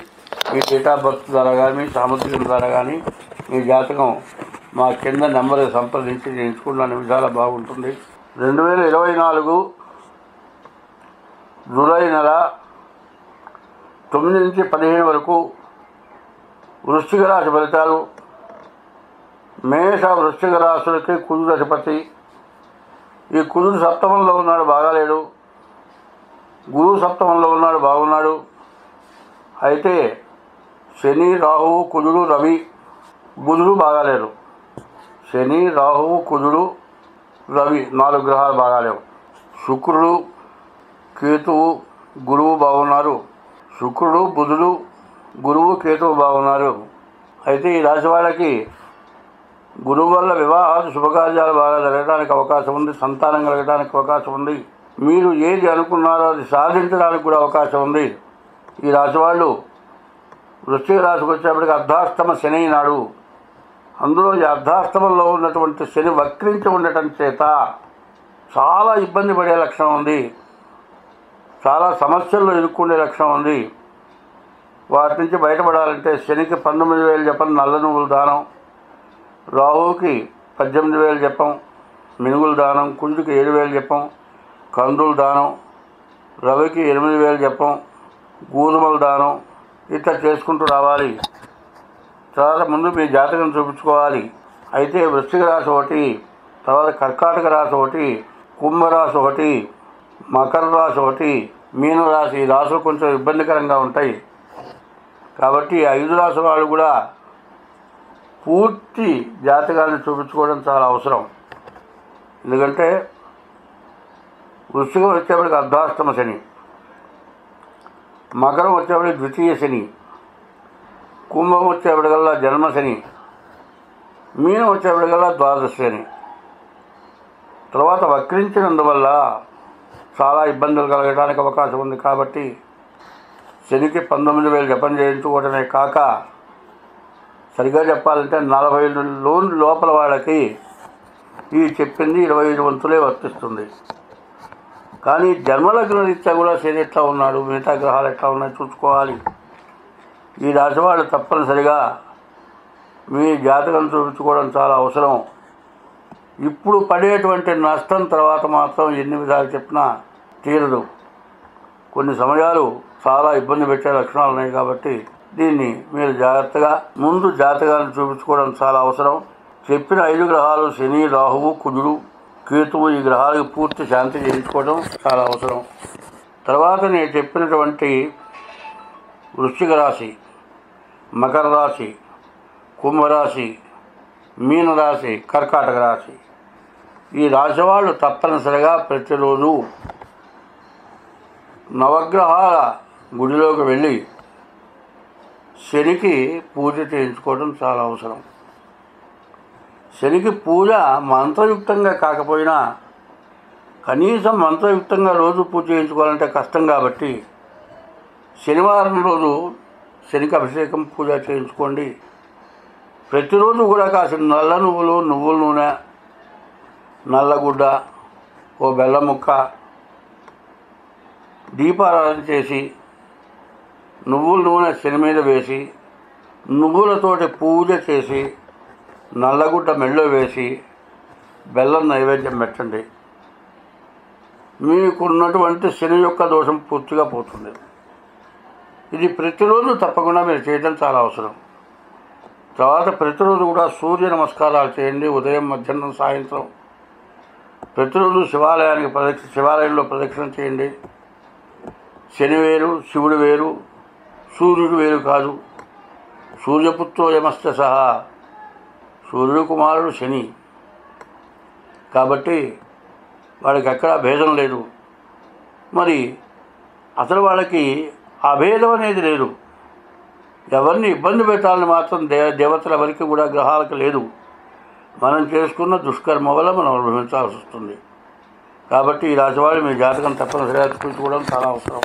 మీ డేట్ ఆఫ్ బర్త్ ద్వారా కానీ, మీ సాముద్రికం ద్వారా కానీ, మీ జాతకం మా కింద నెంబర్ సంప్రదించి చేయించుకున్న విధాలు బాగుంటుంది. 2024 జూలై నెల 9 నుంచి 15 వరకు వృశ్చిక రాశి ఫలితాలు. మేష వృశ్చిక రాశులకి కుజుడు అధిపతి. ఈ కుజుడు సప్తమంలో ఉన్నాడు, బాగాలేడు. గురువు సప్తమంలో ఉన్నాడు, బాగున్నాడు. అయితే శని, రాహువు, కుజుడు, రవి, బుధుడు బాగాలేరు. శని, రాహువు, కుజుడు, రవి 4 గ్రహాలు బాగాలేవు. శుక్రుడు, కేతువు, గురువు బాగున్నారు. శుక్రుడు, బుధుడు, గురువు, కేతువు బాగున్నారు. అయితే ఈ రాశి వాళ్ళకి గురువు వల్ల వివాహాలు, శుభకార్యాలు బాగా జరగడానికి అవకాశం ఉంది, సంతానం కలగడానికి అవకాశం ఉంది. మీరు ఏది అనుకున్నారో అది సాధించడానికి కూడా అవకాశం ఉంది. ఈ రాశి వాళ్ళు వృశ్చిక రాశికి వచ్చేప్పటికి అర్ధాష్టమ శని నాడు, అందులో ఈ అర్ధాష్టమంలో ఉన్నటువంటి శని వక్రించి ఉండటం చేత చాలా ఇబ్బంది పడే లక్షణం ఉంది, చాలా సమస్యల్లో ఇరుక్కునే లక్షణం ఉంది. వాటి నుంచి బయటపడాలంటే శనికి 19,000 జపం నల్ల నువ్వుల దానం, రాహువుకి 18,000 జపం మినుగుల దానం, కుజుడికి 7,000 జపం కందుల దానం, రవికి 8,000 జపం గోధుమల దానం, ఇట్లా చేసుకుంటూ రావాలి. తర్వాత ముందు మీ జాతకం చూపించుకోవాలి. అయితే వృశ్చిక రాశి ఒకటి, తర్వాత కర్కాటక రాశి ఒకటి, కుంభరాశి ఒకటి, మకర రాశి ఒకటి, మీనరాశి. ఈ రాశులు కొంచెం ఇబ్బందికరంగా ఉంటాయి. కాబట్టి 5 రాశుల వాళ్ళు కూడా పూర్తి జాతకాన్ని చూపించుకోవడం చాలా అవసరం. ఎందుకంటే వృశ్చికం వచ్చేప్పటికి అర్ధాష్టమ శని, మకరం వచ్చేప్పటికి ద్వితీయ శని, కుంభం వచ్చేప్పటికల్లా జన్మ శని, మీనం వచ్చేప్పటికల్లా ద్వాదశ శని. తర్వాత వక్రించినందువల్ల చాలా ఇబ్బందులు కలగడానికి అవకాశం ఉంది. కాబట్టి శనికి 19,000 జపం చేయించుకోవడమే కాక, సరిగ్గా చెప్పాలంటే 40 లోపల వాళ్ళకి ఈ చెప్పింది 25 వంతులే వర్తిస్తుంది. కానీ జన్మలగ్న రీత్యా కూడా శని ఎట్లా ఉన్నాడు, మిగతా గ్రహాలు ఎట్లా ఉన్నాయో చూసుకోవాలి. ఈ రాశి వాళ్ళు తప్పనిసరిగా మీ జాతకం చూపించుకోవడం చాలా అవసరం. ఇప్పుడు పడేటువంటి నష్టం తర్వాత మాత్రం ఎన్ని విధాలు చెప్పినా తీరదు. కొన్ని సమయాలు చాలా ఇబ్బంది పెట్టే లక్షణాలు ఉన్నాయి కాబట్టి దీన్ని మీరు జాగ్రత్తగా ముందు జాతకాన్ని చూపించుకోవడం చాలా అవసరం. చెప్పిన 5 గ్రహాలు శని, రాహువు, కుజుడు, కేతువు ఈ గ్రహాలకు పూర్తి శాంతి చేయించుకోవడం చాలా అవసరం. తర్వాత నేను చెప్పినటువంటి వృశ్చిక రాశి, మకర రాశి, కుంభరాశి, మీనరాశి, కర్కాటక రాశి ఈ రాశి వాళ్ళు తప్పనిసరిగా ప్రతిరోజు నవగ్రహాల గుడిలోకి వెళ్ళి శనికి పూజ చేయించుకోవడం చాలా అవసరం. శనికి పూజ మంత్రయుక్తంగా కాకపోయినా కనీసం మంత్రయుక్తంగా రోజు పూజ చేయించుకోవాలంటే కష్టం కాబట్టి శనివారం రోజు శనికి అభిషేకం పూజ చేయించుకోండి. ప్రతిరోజు కూడా కాసిన నల్ల నువ్వులు, నువ్వుల నూనె, నల్లగుడ్డ, ఓ బెల్లం ముక్క దీపారాధన చేసి నువ్వుల నూనె శని మీద వేసి నువ్వులతోటి పూజ చేసి నల్లగుడ్డ మెళ్ళో వేసి బెల్లం నైవేద్యం పెట్టండి. మీకున్నటువంటి శని యొక్క దోషం పూర్తిగా పోతుంది. ఇది ప్రతిరోజు తప్పకుండా మీరు చేయడం చాలా అవసరం. తర్వాత ప్రతిరోజు కూడా సూర్య నమస్కారాలు చేయండి. ఉదయం, మధ్యాహ్నం, సాయంత్రం ప్రతిరోజు శివాలయంలో ప్రదక్షిణ చేయండి. శని వేరు, శివుడు వేరు, సూర్యుడు వేరు కాదు. సూర్యపుత్రో యమశ్చ సహా, సూర్యుడు కుమారుడు శని కాబట్టి వాడికి ఎక్కడా భేదం లేదు. మరి అసలు వాళ్ళకి అభేదం అనేది లేదు. ఎవరిని ఇబ్బంది పెట్టాలని మాత్రం దేవతల వరకు కూడా గ్రహాలకు లేదు. మనం చేసుకున్న దుష్కర్మ వల్ల మనం అనుభవించాల్సి వస్తుంది. కాబట్టి ఈ రాశివాళ్ళు మీ జాతకం తప్పనిసరిగా చూపించుకోవడం చాలా అవసరం.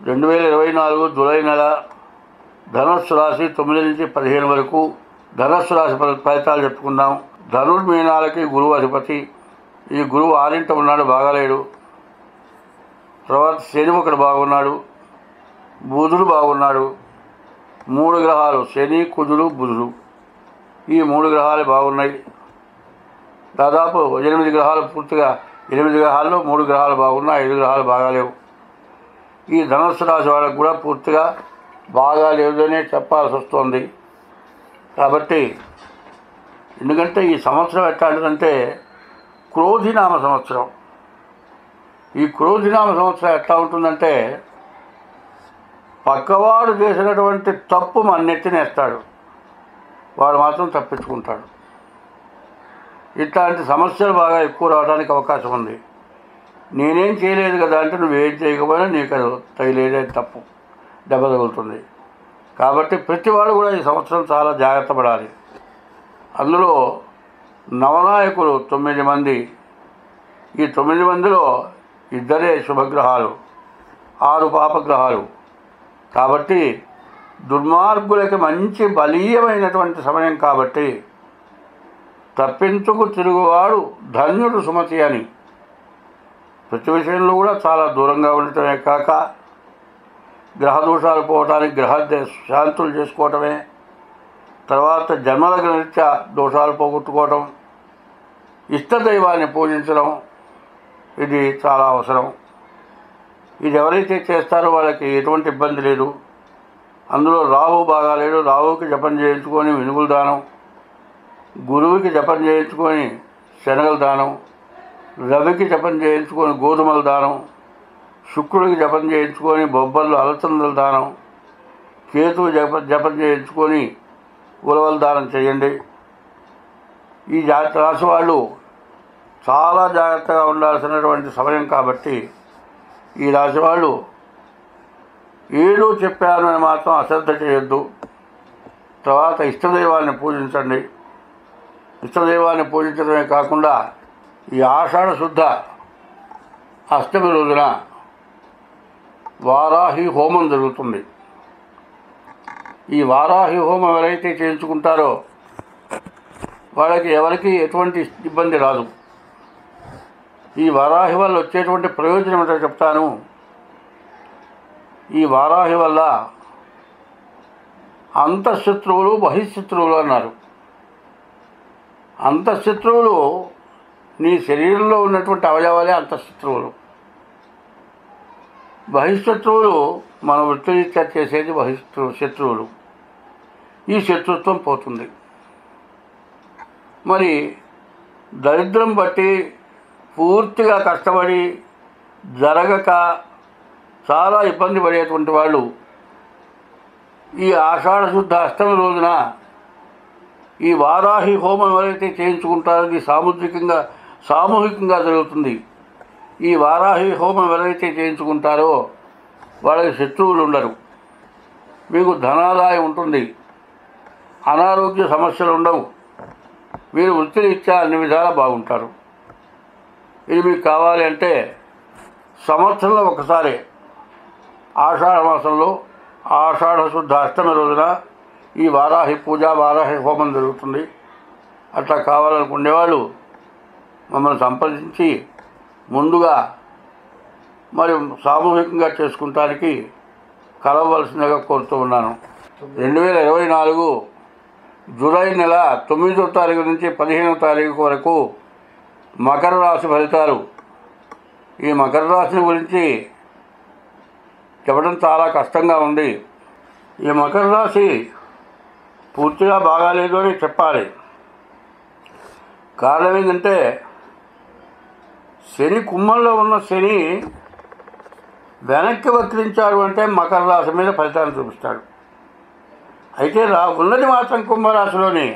2024 జూలై నెల ధనుస్సు రాశి 9 నుంచి 15 వరకు ధనుస్సు రాశి ఫలితాలు చెప్పుకుందాం. ధనుర్మీనాలకి గురువు అధిపతి. ఈ గురువు 6ంట ఉన్నాడు, బాగాలేడు. తర్వాత శని ఒకడు బాగున్నాడు, బుధుడు బాగున్నాడు. 3 గ్రహాలు శని, కుజుడు, బుధుడు ఈ 3 గ్రహాలు బాగున్నాయి. దాదాపు 8 గ్రహాలు పూర్తిగా 8 గ్రహాల్లో 3 గ్రహాలు బాగున్నాయి, 5 గ్రహాలు బాగాలేవు. ఈ ధనుస్సు రాశి వాళ్ళకు కూడా పూర్తిగా బాగాలేదనే చెప్పాల్సి వస్తుంది. కాబట్టి ఎందుకంటే ఈ సంవత్సరం ఎట్లాంటిదంటే క్రోధినామ సంవత్సరం. ఈ క్రోధినామ సంవత్సరం ఎట్లా ఉంటుందంటే పక్కవాడు చేసినటువంటి తప్పు మన నెత్తినేస్తాడు, వాడు మాత్రం తప్పించుకుంటాడు. ఇట్లాంటి సమస్యలు బాగా ఎక్కువ రావడానికి అవకాశం ఉంది. నేనేం చేయలేదు కదా అంటే నువ్వేం చేయకపోయినా నీకు అది తగిలేదే తప్పు, దెబ్బ తగులుతుంది. కాబట్టి ప్రతివాడు కూడా ఈ సంవత్సరం చాలా జాగ్రత్త పడాలి. అందులో నవనాయకులు 9 మంది. ఈ 9 మందిలో 2 శుభగ్రహాలు, 6 పాపగ్రహాలు. కాబట్టి దుర్మార్గులకి మంచి బలీయమైనటువంటి సమయం. కాబట్టి తప్పించుకు తిరుగువాడు ధన్యుడు సుమతి అని ప్రతి విషయంలో కూడా చాలా దూరంగా ఉండటమే కాక గ్రహదోషాలు పోవటానికి గ్రహ శాంతులు చేసుకోవటమే, తర్వాత జన్మల రీత్యా దోషాలు పోగొట్టుకోవటం, ఇష్టదైవాన్ని పూజించడం ఇది చాలా అవసరం. ఇది ఎవరైతే చేస్తారో వాళ్ళకి ఎటువంటి ఇబ్బంది లేదు. అందులో రాహు బాగాలేడు. రాహుకి జపం చేయించుకొని మినుగులు దానం, గురువుకి జపం చేయించుకొని శనగల దానం, రవికి జపం చేయించుకొని గోధుమల దానం, శుక్రుడికి జపం చేయించుకొని బొబ్బర్లు అలచందల దానం, కేతువు జపం చేయించుకొని ఉలవల దానం చేయండి. ఈ రాశి వాళ్ళు చాలా జాగ్రత్తగా ఉండాల్సినటువంటి సమయం. కాబట్టి ఈ రాశి వాళ్ళు ఏదో చెప్పాను అని మాత్రం అశ్రద్ధ చేయొద్దు. తర్వాత ఇష్టదైవాన్ని పూజించండి. ఇష్టదైవాన్ని పూజించడమే కాకుండా ఈ ఆషాఢ శుద్ధ అష్టమి రోజున వారాహి హోమం జరుగుతుంది. ఈ వారాహి హోమం ఎవరైతే చేయించుకుంటారో వాళ్ళకి ఎవరికి ఎటువంటి ఇబ్బంది రాదు. ఈ వారాహి వల్ల వచ్చేటువంటి ప్రయోజనం ఏంటో చెప్తాను. ఈ వారాహి వల్ల అంతఃశత్రువులు బహిశత్రువులు అన్నారు. అంతఃశత్రువులు నీ శరీరంలో ఉన్నటువంటి అవయవాలే అంతఃశత్రువులు. బహిశత్రువులు మన వృత్తిరీత్యా చేసేది శత్రువులు. ఈ శత్రుత్వం పోతుంది. మరి దరిద్రం బట్టి పూర్తిగా కష్టపడి జరగక చాలా ఇబ్బంది పడేటువంటి వాళ్ళు ఈ ఆషాఢ శుద్ధ అష్టమి రోజున ఈ వారాహి హోమం ఎవరైతే చేయించుకుంటారో ఇది సామూహికంగా జరుగుతుంది. ఈ వారాహి హోమం ఎవరైతే చేయించుకుంటారో వాళ్ళకి శత్రువులు ఉండరు, మీకు ధనాదాయం ఉంటుంది, అనారోగ్య సమస్యలు ఉండవు, మీరు వృత్తిరీత్యా అన్ని విధాలా బాగుంటారు. ఇది మీకు కావాలి అంటే సంవత్సరంలో ఒకసారి ఆషాఢ మాసంలో ఆషాఢ శుద్ధ అష్టమి రోజున ఈ వారాహి పూజ వారాహి హోమం జరుగుతుంది. అట్లా కావాలనుకునేవాళ్ళు మమ్మల్ని సంప్రదించి ముందుగా మరి సామూహికంగా చేసుకుంటానికి కలవలసిందిగా కోరుతూ ఉన్నాను. 2024 జూలై నెల 9వ తారీఖు నుంచి 15వ తారీఖు వరకు మకర రాశి ఫలితాలు. ఈ మకర రాశిని గురించి చెప్పడం చాలా కష్టంగా ఉంది. ఈ మకర రాశి పూర్తిగా బాగాలేదు అని చెప్పాలి. కారణం ఏంటంటే శని కుంభంలో ఉన్న శని వెనక్కి వక్రించాడు అంటే మకర రాశి మీద ఫలితాన్ని చూపిస్తాడు. అయితే ఉన్నది మాత్రం కుంభరాశిలోనే.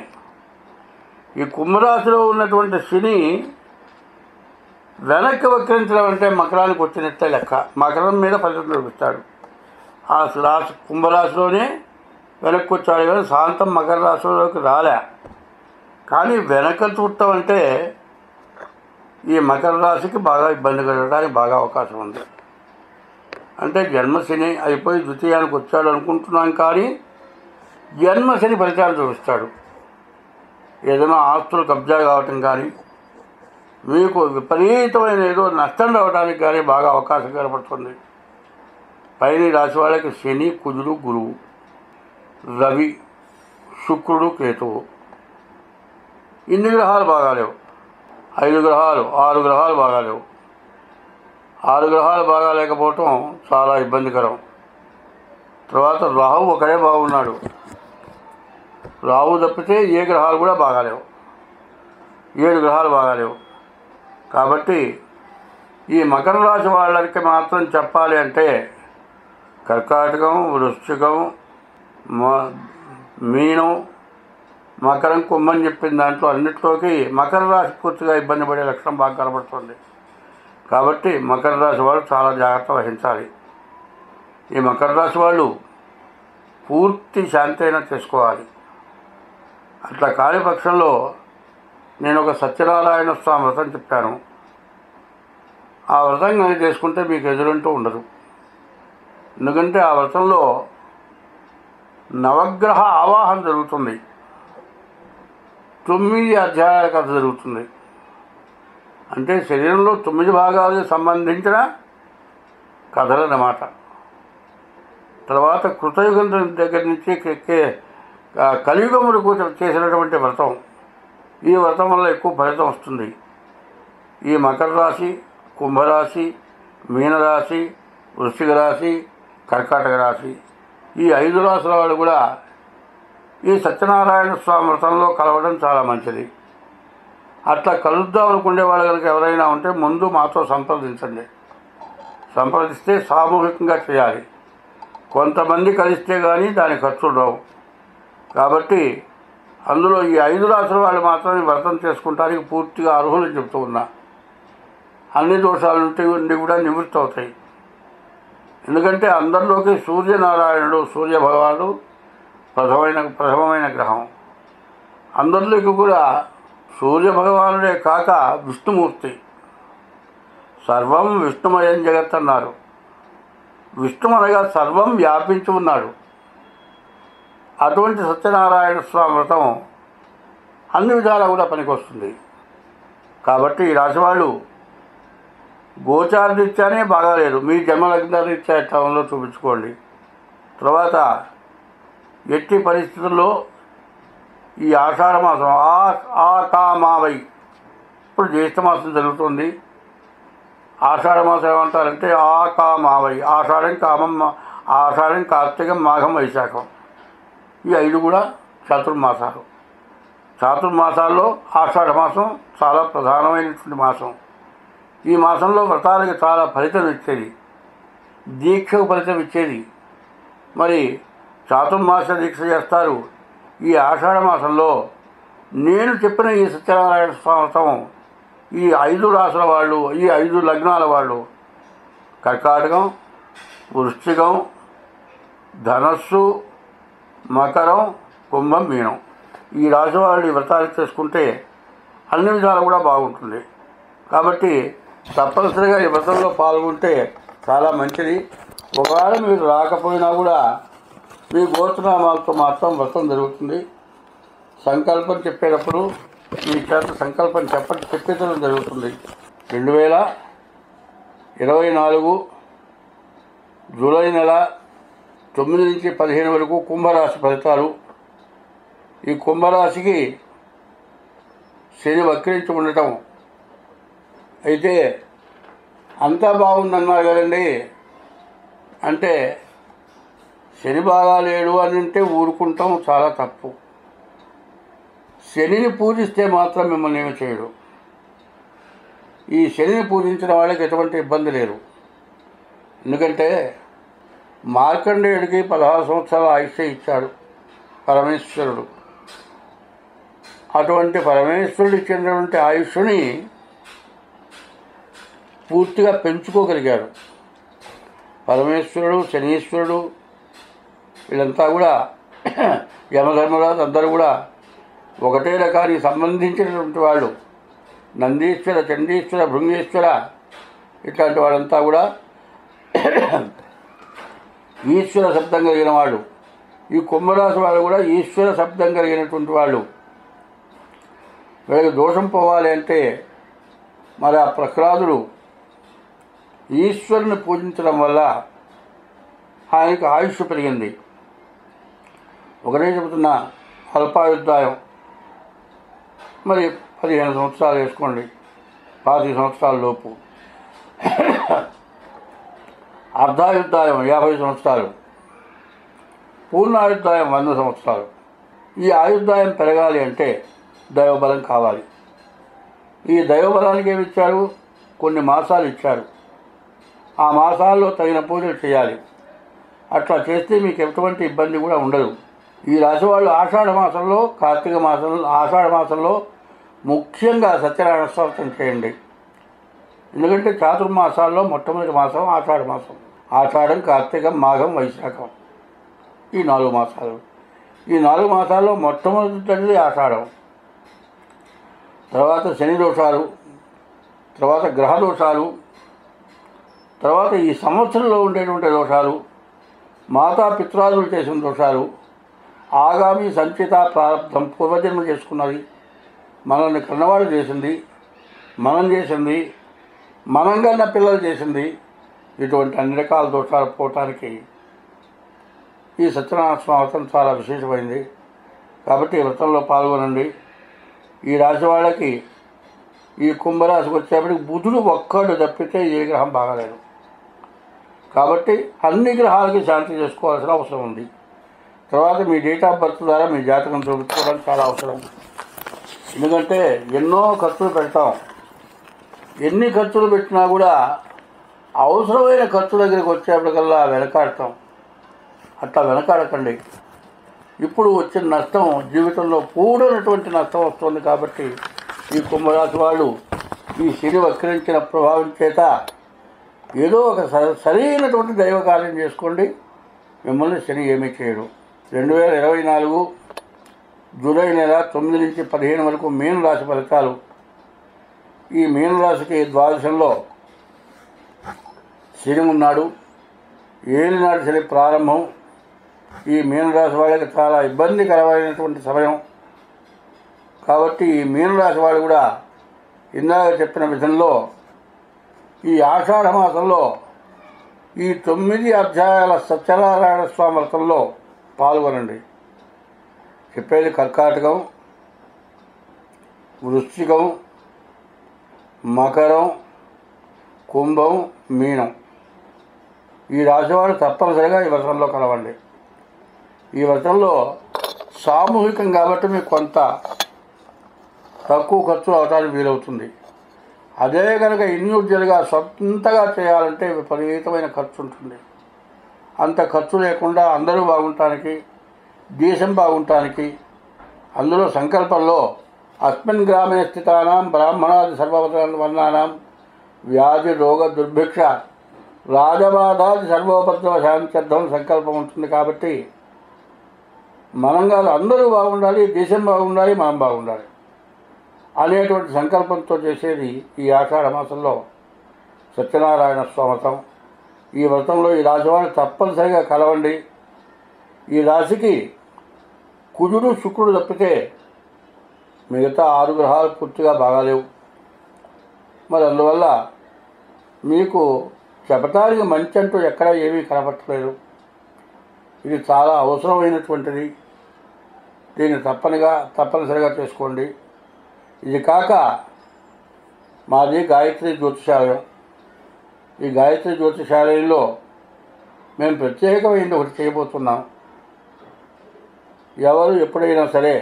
ఈ కుంభరాశిలో ఉన్నటువంటి శని వెనక్కి వక్రించడం అంటే మకరానికి వచ్చినట్టే లెక్క. మకరం మీద ఫలితం చూపిస్తాడు. ఆ రాశి కుంభరాశిలోనే వెనక్కి వచ్చాడు కానీ శాంతం మకర రాశిలోకి రాలే. కానీ వెనక చూడటం అంటే ఈ మకర రాశికి బాగా ఇబ్బంది కలగడానికి బాగా అవకాశం ఉంది. అంటే జన్మశని అయిపోయి ద్వితీయానికి వచ్చాడు అనుకుంటున్నాం, కానీ జన్మశని ఫలితాలు చూపిస్తాడు. ఏదైనా ఆస్తులు కబ్జా కావటం కానీ, మీకు విపరీతమైన ఏదో నష్టం రావడానికి కానీ బాగా అవకాశం కనపడుతుంది. పైన రాశి వాళ్ళకి శని, కుజుడు, గురువు, రవి, శుక్రుడు, కేతువు, ఇన్ని గ్రహాలు బాగాలేవు. 6 గ్రహాలు బాగాలేవు. 6 గ్రహాలు బాగాలేకపోవటం చాలా ఇబ్బందికరం. తర్వాత రాహు ఒకడే బాగున్నాడు. రాహు తప్పితే ఏ గ్రహాలు కూడా బాగాలేవు. 7 గ్రహాలు బాగాలేవు. కాబట్టి ఈ మకర రాశి వాళ్ళకి మాత్రం చెప్పాలి అంటే కర్కాటకం, వృశ్చికం, మీనం, మకరం, కుంభం చెప్పిన దాంట్లో అన్నింటిలోకి మకర రాశి పూర్తిగా ఇబ్బంది పడే లక్షణం బాగా కనబడుతుంది. కాబట్టి మకర రాశి వాళ్ళు చాలా జాగ్రత్త వహించాలి. ఈ మకర రాశి వాళ్ళు పూర్తి శాంతి అయినా చేసుకోవాలి. అట్లా కాని పక్షంలో నేను ఒక సత్యనారాయణ స్వామి వ్రతం చెప్పాను. ఆ వ్రతం కానీ చేసుకుంటే మీకు ఎదురంటూ ఉండదు. ఎందుకంటే ఆ వ్రతంలో నవగ్రహ ఆవాహన జరుగుతుంది. 9 అధ్యాయాల కథ జరుగుతుంది. అంటే శరీరంలో 9 భాగాలకు సంబంధించిన కథలు అన్నమాట. తర్వాత కృతయుగం దగ్గర నుంచి కలియుగములకు చేసినటువంటి వ్రతం. ఈ వ్రతం వల్ల ఎక్కువ ఫలితం వస్తుంది. ఈ మకర రాశి, కుంభరాశి, మీనరాశి, వృశ్చిక రాశి, కర్కాటక రాశి, ఈ 5 రాశుల వాళ్ళు కూడా ఈ సత్యనారాయణ స్వామి వ్రతంలో కలవడం చాలా మంచిది. అట్లా కలుద్దాం అనుకునే వాళ్ళు కనుక ఎవరైనా ఉంటే ముందు మాతో సంప్రదించండి. సంప్రదిస్తే సామూహికంగా చేయాలి. కొంతమంది కలిస్తే కానీ దాని ఖర్చులు రావు. కాబట్టి అందులో ఈ 5 రాశుల వాళ్ళు మాత్రమే వ్రతం చేసుకుంటానికి పూర్తిగా అర్హులని చెప్తూ ఉన్నా. అన్ని దోషాలు ఉండి కూడా నివృత్తి అవుతాయి. ఎందుకంటే అందరిలోకి సూర్యనారాయణుడు, సూర్యభగవానుడు ప్రథమమైన గ్రహం. అందరిలోకి కూడా సూర్యభగవానుడే కాక విష్ణుమూర్తి. సర్వం విష్ణుమయం జగత్ అన్నారు. విష్ణు అనగా సర్వం వ్యాపించి ఉన్నాడు. అటువంటి సత్యనారాయణ స్వామి వ్రతం అన్ని విధాలా కూడా పనికొస్తుంది. కాబట్టి ఈ రాశి వాళ్ళు గోచార రీత్యానే బాగాలేదు. మీ జన్మలగ్న రీత్యా ఎట్లా ఉందో చూపించుకోండి. తర్వాత ఎట్టి పరిస్థితుల్లో ఈ ఆషాఢ మాసం ఆకామావై, ఇప్పుడు జ్యేష్ఠ మాసం జరుగుతుంది. ఆషాఢ మాసం ఏమంటారంటే ఆకామావై, ఆషాఢం కామం, ఆషాఢం కార్తీకం మాఘం వైశాఖం, ఈ 5 కూడా చాతుర్మాసాలు. చాతుర్మాసాల్లో ఆషాఢ మాసం చాలా ప్రధానమైనటువంటి మాసం. ఈ మాసంలో వ్రతాలకి చాలా ఫలితం ఇచ్చేది, దీక్షకు ఫలితం ఇచ్చేది. మరి చాతుర్మాస దీక్ష చేస్తారు. ఈ ఆషాఢ మాసంలో నేను చెప్పిన ఈ సత్యనారాయణ స్వామి వ్రతం ఈ 5 రాసుల వాళ్ళు, ఈ 5 లగ్నాల వాళ్ళు, కర్కాటకం, వృశ్చికం, ధనస్సు, మకరం, కుంభం, మీనం, ఈ రాశి వాళ్ళు ఈ వ్రతాలు చేసుకుంటే అన్ని విధాలు కూడా బాగుంటుంది. కాబట్టి తప్పనిసరిగా ఈ వ్రతంలో పాల్గొంటే చాలా మంచిది. ఒకవేళ మీరు రాకపోయినా కూడా మీ గోత్రనామాలతో మాత్రం వ్రతం జరుగుతుంది. సంకల్పం చెప్పేటప్పుడు మీ చేత సంకల్పం చెప్పించడం జరుగుతుంది. 2024 జూలై నెల 9 నుంచి 15 వరకు కుంభరాశి ఫలితాలు. ఈ కుంభరాశికి శని వక్రించి ఉండటం, అయితే అంతా బాగుందన్నారు కదండి, అంటే శని బాగా లేడు అని అంటే ఊరుకుంటాం, చాలా తప్పు. శనిని పూజిస్తే మాత్రం మిమ్మల్ని ఏమి చేయడు. ఈ శనిని పూజించిన వాళ్ళకి ఎటువంటి ఇబ్బంది లేదు. ఎందుకంటే మార్కండేయుడికి 16 సంవత్సరాల ఆయుష్య ఇచ్చాడు పరమేశ్వరుడు. అటువంటి పరమేశ్వరుడు ఇచ్చినటువంటి ఆయుష్ని పూర్తిగా పెంచుకోగలిగాడు. పరమేశ్వరుడు, శనీశ్వరుడు వీళ్ళంతా కూడా, యమధర్మరాజు అందరూ కూడా ఒకటే రకానికి సంబంధించినటువంటి వాళ్ళు. నందీశ్వర, చండీశ్వర, భృంగేశ్వర ఇట్లాంటి వాళ్ళంతా కూడా ఈశ్వర శబ్దం కలిగిన వాళ్ళు. ఈ కుంభరాశి వాళ్ళు కూడా ఈశ్వర శబ్దం కలిగినటువంటి వాళ్ళు. వీళ్ళకి దోషం పోవాలి అంటే మరి ఆ ప్రహ్లాదుడు ఈశ్వరుని పూజించడం వల్ల ఆయనకు ఆయుష్ పెరిగింది. ఒకటే చెబుతున్నా, అల్పాయుద్ధాయం మరి 15 సంవత్సరాలు వేసుకోండి, 25 సంవత్సరాల లోపు. అర్ధాయుద్ధాయం 50 సంవత్సరాలు, పూర్ణాయుద్ధాయం 100 సంవత్సరాలు. ఈ ఆయుర్దాయం పెరగాలి అంటే దైవబలం కావాలి. ఈ దైవబలానికి ఏమి ఇచ్చారు? కొన్ని మాసాలు ఇచ్చారు. ఆ మాసాల్లో తగిన పూజలు చేయాలి. అట్లా చేస్తే మీకు ఎటువంటి ఇబ్బంది కూడా ఉండదు. ఈ రాశి వాళ్ళు ఆషాఢ మాసంలో, కార్తీక మాసంలో, ఆషాఢ మాసంలో ముఖ్యంగా సత్యనారాయణ వ్రతం చేయండి. ఎందుకంటే చాతుర్మాసాల్లో మొట్టమొదటి మాసం ఆషాఢ మాసం. ఆషాఢం, కార్తీకం, మాఘం, వైశాఖం, ఈ 4 మాసాలు. ఈ 4 మాసాల్లో మొట్టమొదటిది ఆషాఢం. తర్వాత శని దోషాలు, తర్వాత గ్రహ దోషాలు, తర్వాత ఈ సంవత్సరంలో ఉండేటువంటి దోషాలు, మాతా పిత్రాదులు చేసిన దోషాలు, ఆగామి సంచిత ప్రారంభం, పూర్వజన్మ చేసుకున్నది, మనల్ని కన్నవాళ్ళు చేసింది, మనం చేసింది, మనం కన్న పిల్లలు చేసింది, ఇటువంటి అన్ని రకాల దోషాలు పోవటానికి ఈ సత్యనారాయణ స్వామి వ్రతం చాలా విశేషమైంది. కాబట్టి ఈ వ్రతంలో పాల్గొనండి. ఈ రాశి వాళ్ళకి, ఈ కుంభరాశికి వచ్చేప్పటికి బుధుడు ఒక్కడు తప్పితే ఏ గ్రహం బాగాలేదు. కాబట్టి అన్ని గ్రహాలకి శాంతి చేసుకోవాల్సిన అవసరం ఉంది. తర్వాత మీ డేట్ ఆఫ్ బర్త్ ద్వారా మీ జాతకం చూపించుకోవడానికి చాలా అవసరం. ఎందుకంటే ఎన్నో ఖర్చులు పెడతాం. ఎన్ని ఖర్చులు పెట్టినా కూడా అవసరమైన ఖర్చు దగ్గరికి వచ్చేప్పటికల్లా వెనకాడతాం. అట్లా వెనకాడకండి. ఇప్పుడు వచ్చిన నష్టం జీవితంలో కూడినటువంటి నష్టం వస్తుంది. కాబట్టి ఈ కుంభరాశి వాళ్ళు ఈ శని వక్రించిన ప్రభావం చేత ఏదో ఒక సరైనటువంటి దైవ కార్యం చేసుకోండి. మిమ్మల్ని శని ఏమీ చేయడు. 2024 జూలై నెల 9 నుంచి 15 వరకు మీనరాశి ఫలితాలు. ఈ మీనరాశికి ద్వాదశంలో శని ఉన్నాడు. ఏలినాడు శని ప్రారంభం. ఈ మీనరాశి వాళ్ళకి చాలా ఇబ్బందికరమైనటువంటి సమయం. కాబట్టి ఈ మీనరాశి వాళ్ళు కూడా ఇందాక చెప్పిన విధంలో ఈ ఆషాఢ మాసంలో ఈ 9 అధ్యాయాల సత్యనారాయణ స్వామి వ్రతంలో పాల్గొనండి. చెప్పేది కర్కాటకం, వృశ్చికం, మకరం, కుంభం, మీనం. ఈ రాశివారు తప్పనిసరిగా ఈ వ్రతంలో కలవండి. ఈ వ్రతంలో సామూహికం కాబట్టి మీకు కొంత తక్కువ ఖర్చు అవడానికి వీలవుతుంది. అదే కనుక ఇండివిజువల్గా సొంతగా చేయాలంటే విపరీతమైన ఖర్చు ఉంటుంది. అంత ఖర్చు లేకుండా అందరూ బాగుండటానికి, దేశం బాగుండటానికి, అందులో సంకల్పంలో అస్మిన్ గ్రామే స్థితానాం బ్రాహ్మణాది సర్వవర్ణానాం వ్యాధి రోగ దుర్భిక్ష రాజబాధాది సర్వోపద్రవ శాంత్యర్థం సంకల్పం ఉంటుంది. కాబట్టి మనం కాదు, అందరూ బాగుండాలి, దేశం బాగుండాలి, మనం బాగుండాలి అనేటువంటి సంకల్పంతో చేసేది ఈ ఆషాఢ మాసంలో సత్యనారాయణ స్వామి వ్రతం. ఈ వ్రతంలో ఈ రాశివారిని తప్పనిసరిగా కలవండి. ఈ రాశికి కుజుడు శుక్రుడు తప్పితే మిగతా 6 గ్రహాలు పూర్తిగా బాగాలేవు. మరి అందువల్ల మీకు చెప్పటానికి మంచి అంటూ ఎక్కడా ఏమీ కనపట్టలేదు. ఇది చాలా అవసరమైనటువంటిది. దీన్ని తప్పనిసరిగా చేసుకోండి. ఇది కాక మాది గాయత్రి జ్యోతిషాలయం. ఈ గాయత్రి జ్యోతిషాలయంలో మేము ప్రత్యేకమైనది ఒకటి చేయబోతున్నాం. ఎవరు ఎప్పుడైనా సరే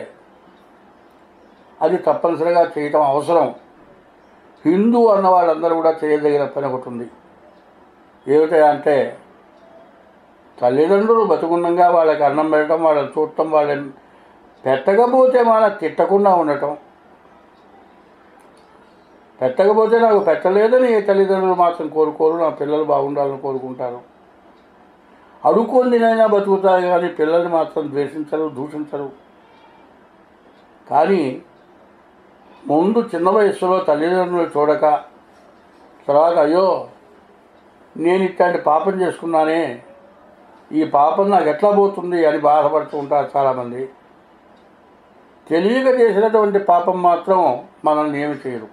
అది తప్పనిసరిగా చేయటం అవసరం. హిందూ అన్న వాళ్ళందరూ కూడా చేయదగిన పని ఒకటి ఉంది. ఏమిటంటే తల్లిదండ్రులు బతుకున్నంగా వాళ్ళకి అన్నం పెట్టడం, వాళ్ళని చూడటం, వాళ్ళని పెట్టకపోతే మన తిట్టకుండా ఉండటం. పెట్టకపోతే నాకు పెట్టలేదని ఏ తల్లిదండ్రులు మాత్రం కోరుకోరు. నా పిల్లలు బాగుండాలని కోరుకుంటారు. అడుక్కొందినైనా బతుకుతారు కానీ పిల్లల్ని మాత్రం ద్వేషించరు, దూషించరు. కానీ ముందు చిన్న వయస్సులో తల్లిదండ్రులు చూడక తర్వాత అయ్యో నేను ఇట్లాంటి పాపం చేసుకున్నానే, ఈ పాపం నాకు ఎట్లా పోతుంది అని బాధపడుతూ ఉంటారు చాలామంది. తెలియక చేసినటువంటి పాపం మాత్రం మనల్ని ఏమి చేయరు.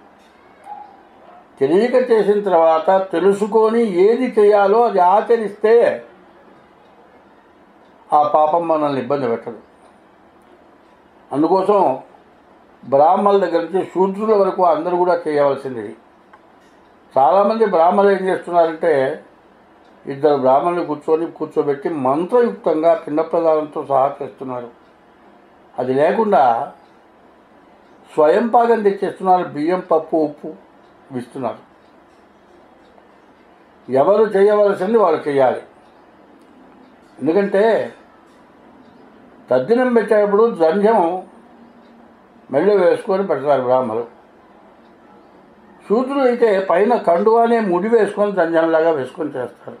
తెలియక చేసిన తర్వాత తెలుసుకొని ఏది చేయాలో అది ఆచరిస్తే ఆ పాపం మనల్ని ఇబ్బంది పెట్టదు. అందుకోసం బ్రాహ్మణుల దగ్గర నుంచి శూద్రుల వరకు అందరూ కూడా చేయవలసింది. చాలామంది బ్రాహ్మణులు ఏం చేస్తున్నారంటే 2 బ్రాహ్మణులు కూర్చోబెట్టి మంత్రయుక్తంగా పిండ ప్రదానంతో సహా చేస్తున్నారు. అది లేకుండా స్వయం పాకం తెచ్చేస్తున్నారు. బియ్యం, పప్పు, ఉప్పు ఇస్తున్నారు. ఎవరు చేయవలసింది వాళ్ళు చేయాలి. ఎందుకంటే తద్దినం పెట్టేటప్పుడు జంధ్యం మెళ్ళ వేసుకొని పెడతారు బ్రాహ్మణులు. శూద్రులు అయితే పైన కండువానే ముడి వేసుకొని జంధ్యంలాగా వేసుకొని చేస్తారు.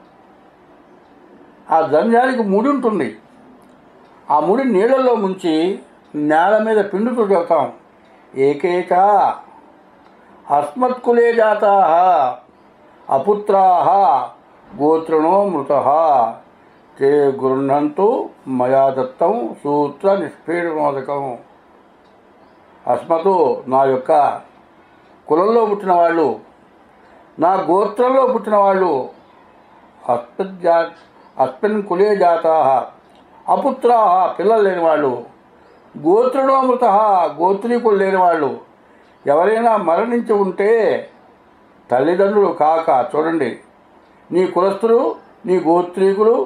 ఆ జంధ్యానికి ముడి ఉంటుంది. ఆ ముడి నీళ్ళల్లో ముంచి నేల మీద పిండుతూ చెబుతాం, ఏకేచ అస్మత్కులే జాతా అపుత్రా గోత్రణో మృత తే గృహంతు మయా దత్తం సూత్ర నిష్పీడనోదకం. అస్మతు నా యొక్క కులంలో పుట్టిన వాళ్ళు, నా గోత్రంలో పుట్టిన వాళ్ళు, అస్మిన్ కులే జాతా అపుత్రా పిల్లలు లేనివాళ్ళు, గోత్రణోమృత గోత్రీకులు లేనివాళ్ళు, ఎవరైనా మరణించి ఉంటే తల్లిదండ్రులు కాక, చూడండి, నీ కులస్తులు, నీ గోత్రీకులు,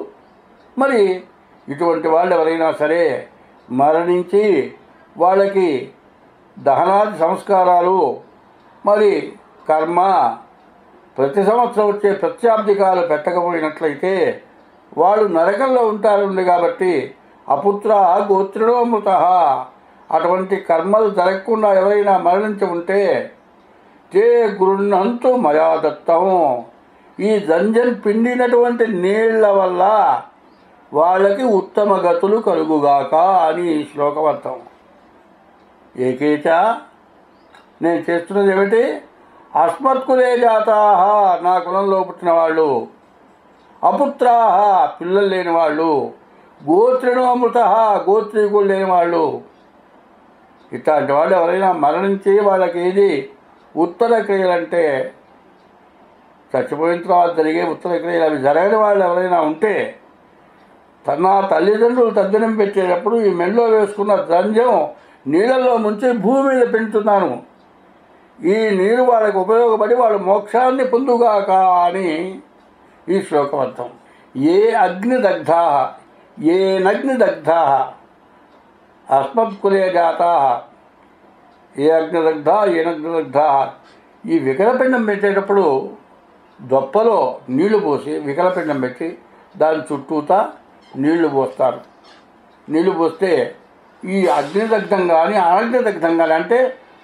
మరి ఇటువంటి వాళ్ళు ఎవరైనా సరే మరణించి వాళ్ళకి దహనాది సంస్కారాలు, మరి కర్మ, ప్రతి సంవత్సరం వచ్చే ప్రత్యాబ్దికాలు పెట్టకపోయినట్లయితే వాళ్ళు నరకంలో ఉంటారు. కాబట్టి అపుత్ర గోత్రుడోమృత, అటువంటి కర్మలు జరగకుండా ఎవరైనా మరణించి ఉంటే తే గృహంతు మయా దత్తం, ఈ జంజన్ పిండినటువంటి నీళ్ల వల్ల వాళ్ళకి ఉత్తమ గతులు కలుగుగాక అని ఈ శ్లోకమర్థం. ఏకేచ నేను చేస్తున్నది ఏమిటి? అస్మత్కులే జాతా నా కులంలో పుట్టిన వాళ్ళు, అపుత్రా పిల్లలు లేని వాళ్ళు, గోత్రణోమృత గోత్రీకులు లేని వాళ్ళు, ఇట్లాంటి వాళ్ళు ఎవరైనా మరణించి వాళ్ళకి ఏది ఉత్తర క్రియలంటే చచ్చిపోయిన తర్వాత జరిగే ఉత్తర క్రియలు అవి జరగని వాళ్ళు ఎవరైనా ఉంటే తన తల్లిదండ్రులు తద్దినం పెట్టేటప్పుడు ఈ మెడలో వేసుకున్న దంజం నీళ్ళల్లో ముంచి భూమి మీద పెంచుతున్నాను, ఈ నీరు వాళ్ళకి ఉపయోగపడి వాళ్ళు మోక్షాన్ని పొందుగాక అని ఈ శ్లోకం అర్థం. ఏ అగ్నిదగ్ధా ఏ నగ్నిదగ్ధా అస్మత్కులే జాతా ఏ అగ్నిదగ్ధ ఏ నగ్నిదగ్ధ. ఈ వికలపిండం పెట్టేటప్పుడు దొప్పలో నీళ్లు పోసి వికలపిండం పెట్టి దాని చుట్టూతా నీళ్లు పోస్తారు. నీళ్లు పోస్తే ఈ అగ్నిదగ్ధం కానీ అనగ్నిదగ్ధం కానీ, అంటే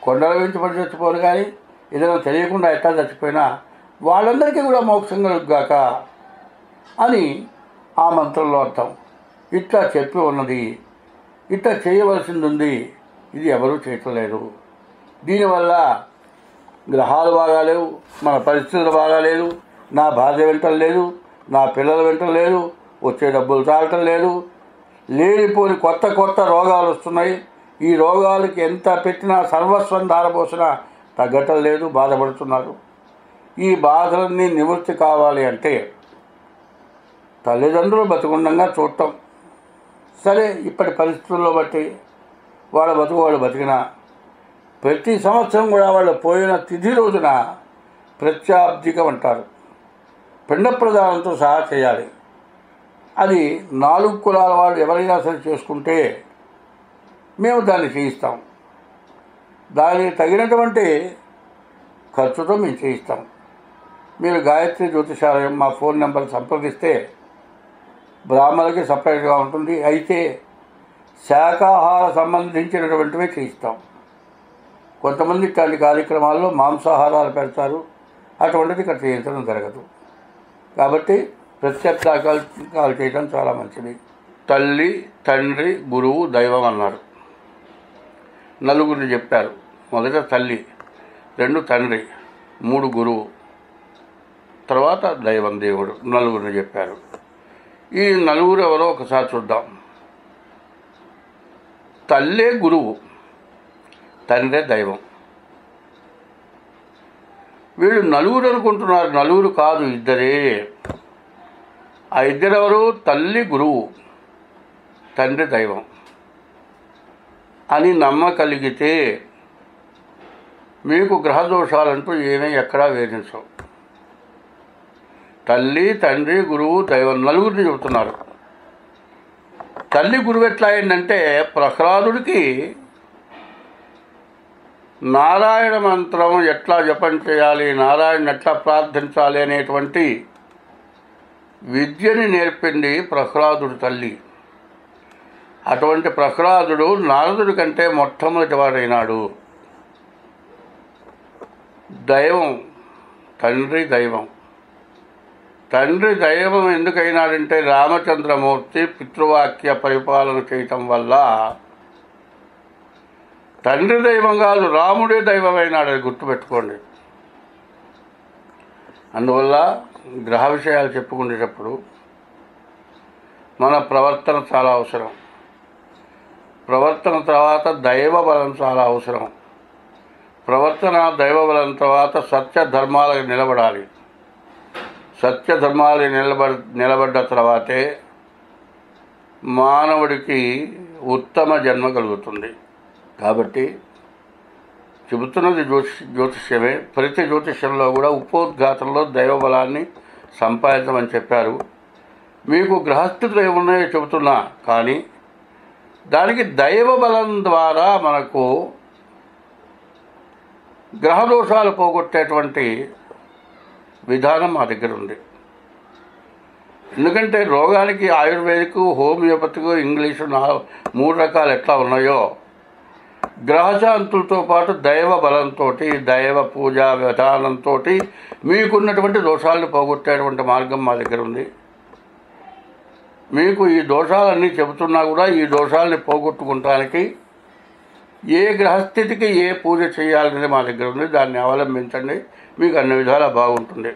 కొండల వెంచి పడి చచ్చిపోరు కానీ ఏదైనా తెలియకుండా ఎట్లా చచ్చిపోయినా వాళ్ళందరికీ కూడా మోక్షం కలుగుగాక అని ఆ మంత్రంలో అర్థం. ఇట్లా చెప్పి ఉన్నది, ఇట్లా చేయవలసింది ఉంది, ఇది ఎవరూ చేయట్లేదు. దీనివల్ల గ్రహాలు బాగాలేవు, మన పరిస్థితులు బాగాలేదు, నా భార్య వెంటలు లేదు, నా పిల్లల వెంటలు లేదు, వచ్చే డబ్బులు తాగటం లేదు, లేనిపోని కొత్త కొత్త రోగాలు వస్తున్నాయి. ఈ రోగాలకి ఎంత పెట్టినా సర్వస్వం ధారపోసినా తగ్గటం లేదు, బాధపడుతున్నారు. ఈ బాధలన్నీ నివృత్తి కావాలి అంటే తల్లిదండ్రులు బతికుండంగా చూడటం. సరే, ఇప్పటి పరిస్థితుల్లో బట్టి వాళ్ళ బతుకు వాళ్ళు బతికినా ప్రతి సంవత్సరం కూడా వాళ్ళు పోయిన తిథి రోజున ప్రత్యాబ్దికం అంటారు, పిండ ప్రదానంతో సహా చేయాలి. అది 4 కులాల వాళ్ళు ఎవరైనా సరే చేసుకుంటే మేము దాన్ని చేయిస్తాం. దానికి తగినటువంటి ఖర్చుతో మేము చేయిస్తాం. మీరు గాయత్రి జ్యోతిషాలయం మా ఫోన్ నెంబర్ సంప్రదిస్తే బ్రాహ్మణులకి సపరేట్గా ఉంటుంది. అయితే శాకాహార సంబంధించినటువంటివే చేయిస్తాం. కొంతమంది ఇట్లాంటి కార్యక్రమాల్లో మాంసాహారాలు పెడతారు, అటువంటిది ఇక్కడ చేయించడం జరగదు. కాబట్టి ప్రత్యక్ష కాలు చేయడం చాలా మంచిది. తల్లి, తండ్రి, గురువు, దైవం అన్నారు. నలుగురిని చెప్పారు. మొదట తల్లి, 2 తండ్రి, 3 గురువు, తర్వాత దైవం దేవుడు, నలుగురిని చెప్పారు. ఈ నలుగురు ఎవరో ఒకసారి చూద్దాం. తల్లే గురువు, తండ్రే దైవం. వీళ్ళు నలుగురు అనుకుంటున్నారు, నలుగురు కాదు, ఇద్దరే. ఆ ఇద్దరెవరు? తల్లి గురువు, తండ్రి దైవం అని నమ్మగలిగితే మీకు గ్రహదోషాలంటూ ఏమీ ఎక్కడా వేధించవు. తల్లి, తండ్రి, గురువు, దైవం నలుగురిని చెబుతున్నారు. తల్లి గురువు ఎట్లా అయిందంటే, ప్రహ్లాదుడికి నారాయణ మంత్రం ఎట్లా జపం చేయాలి, నారాయణ ఎట్లా ప్రార్థించాలి అనేటువంటి విద్యని నేర్పింది ప్రహ్లాదుడి తల్లి. అటువంటి ప్రహ్లాదుడు నారదుడి కంటే మొట్టమొదటి వాడైనాడు. దైవం, తండ్రి దైవం. తండ్రి దైవం ఎందుకైనాడంటే రామచంద్రమూర్తి పితృవాక్య పరిపాలన చేయటం వల్ల తండ్రి దైవం కాదు, రాముడే దైవమైనాడు. అది గుర్తుపెట్టుకోండి. అందువల్ల గ్రహ విషయాలు చెప్పుకునేటప్పుడు మన ప్రవర్తన చాలా అవసరం. ప్రవర్తన తర్వాత దైవ బలం చాలా అవసరం. ప్రవర్తన దైవ బలం తర్వాత సత్య ధర్మాలకు నిలబడాలి. సత్య ధర్మాలు నిలబడ్డ తర్వాతే మానవుడికి ఉత్తమ జన్మ కలుగుతుంది. కాబట్టి చెబుతున్నది జ్యోతిష్యమే. ప్రతి జ్యోతిష్యంలో కూడా ఉపోద్ఘాతంలో దైవబలాన్ని సంపాదించమని చెప్పారు. మీకు గ్రహస్థితులు ఏమున్నాయో చెబుతున్నా, కానీ దానికి దైవబలం ద్వారా మనకు గ్రహదోషాలు పోగొట్టేటువంటి విధానం మా దగ్గర ఉంది. ఎందుకంటే రోగానికి ఆయుర్వేదిక్, హోమియోపతికు, ఇంగ్లీషు 3 రకాలు ఎట్లా ఉన్నాయో, గ్రహశాంతులతో పాటు దైవ బలంతో, దైవ పూజా విధానంతో మీకున్నటువంటి దోషాలను పోగొట్టేటువంటి మార్గం మా దగ్గర ఉంది. మీకు ఈ దోషాలన్నీ చెబుతున్నా కూడా ఈ దోషాలని పోగొట్టుకోవడానికి ఏ గ్రహస్థితికి ఏ పూజ చేయాలనేది మా దగ్గర ఉంది. దాన్ని అవలంబించండి, మీకు అన్ని విధాలా బాగుంటుంది.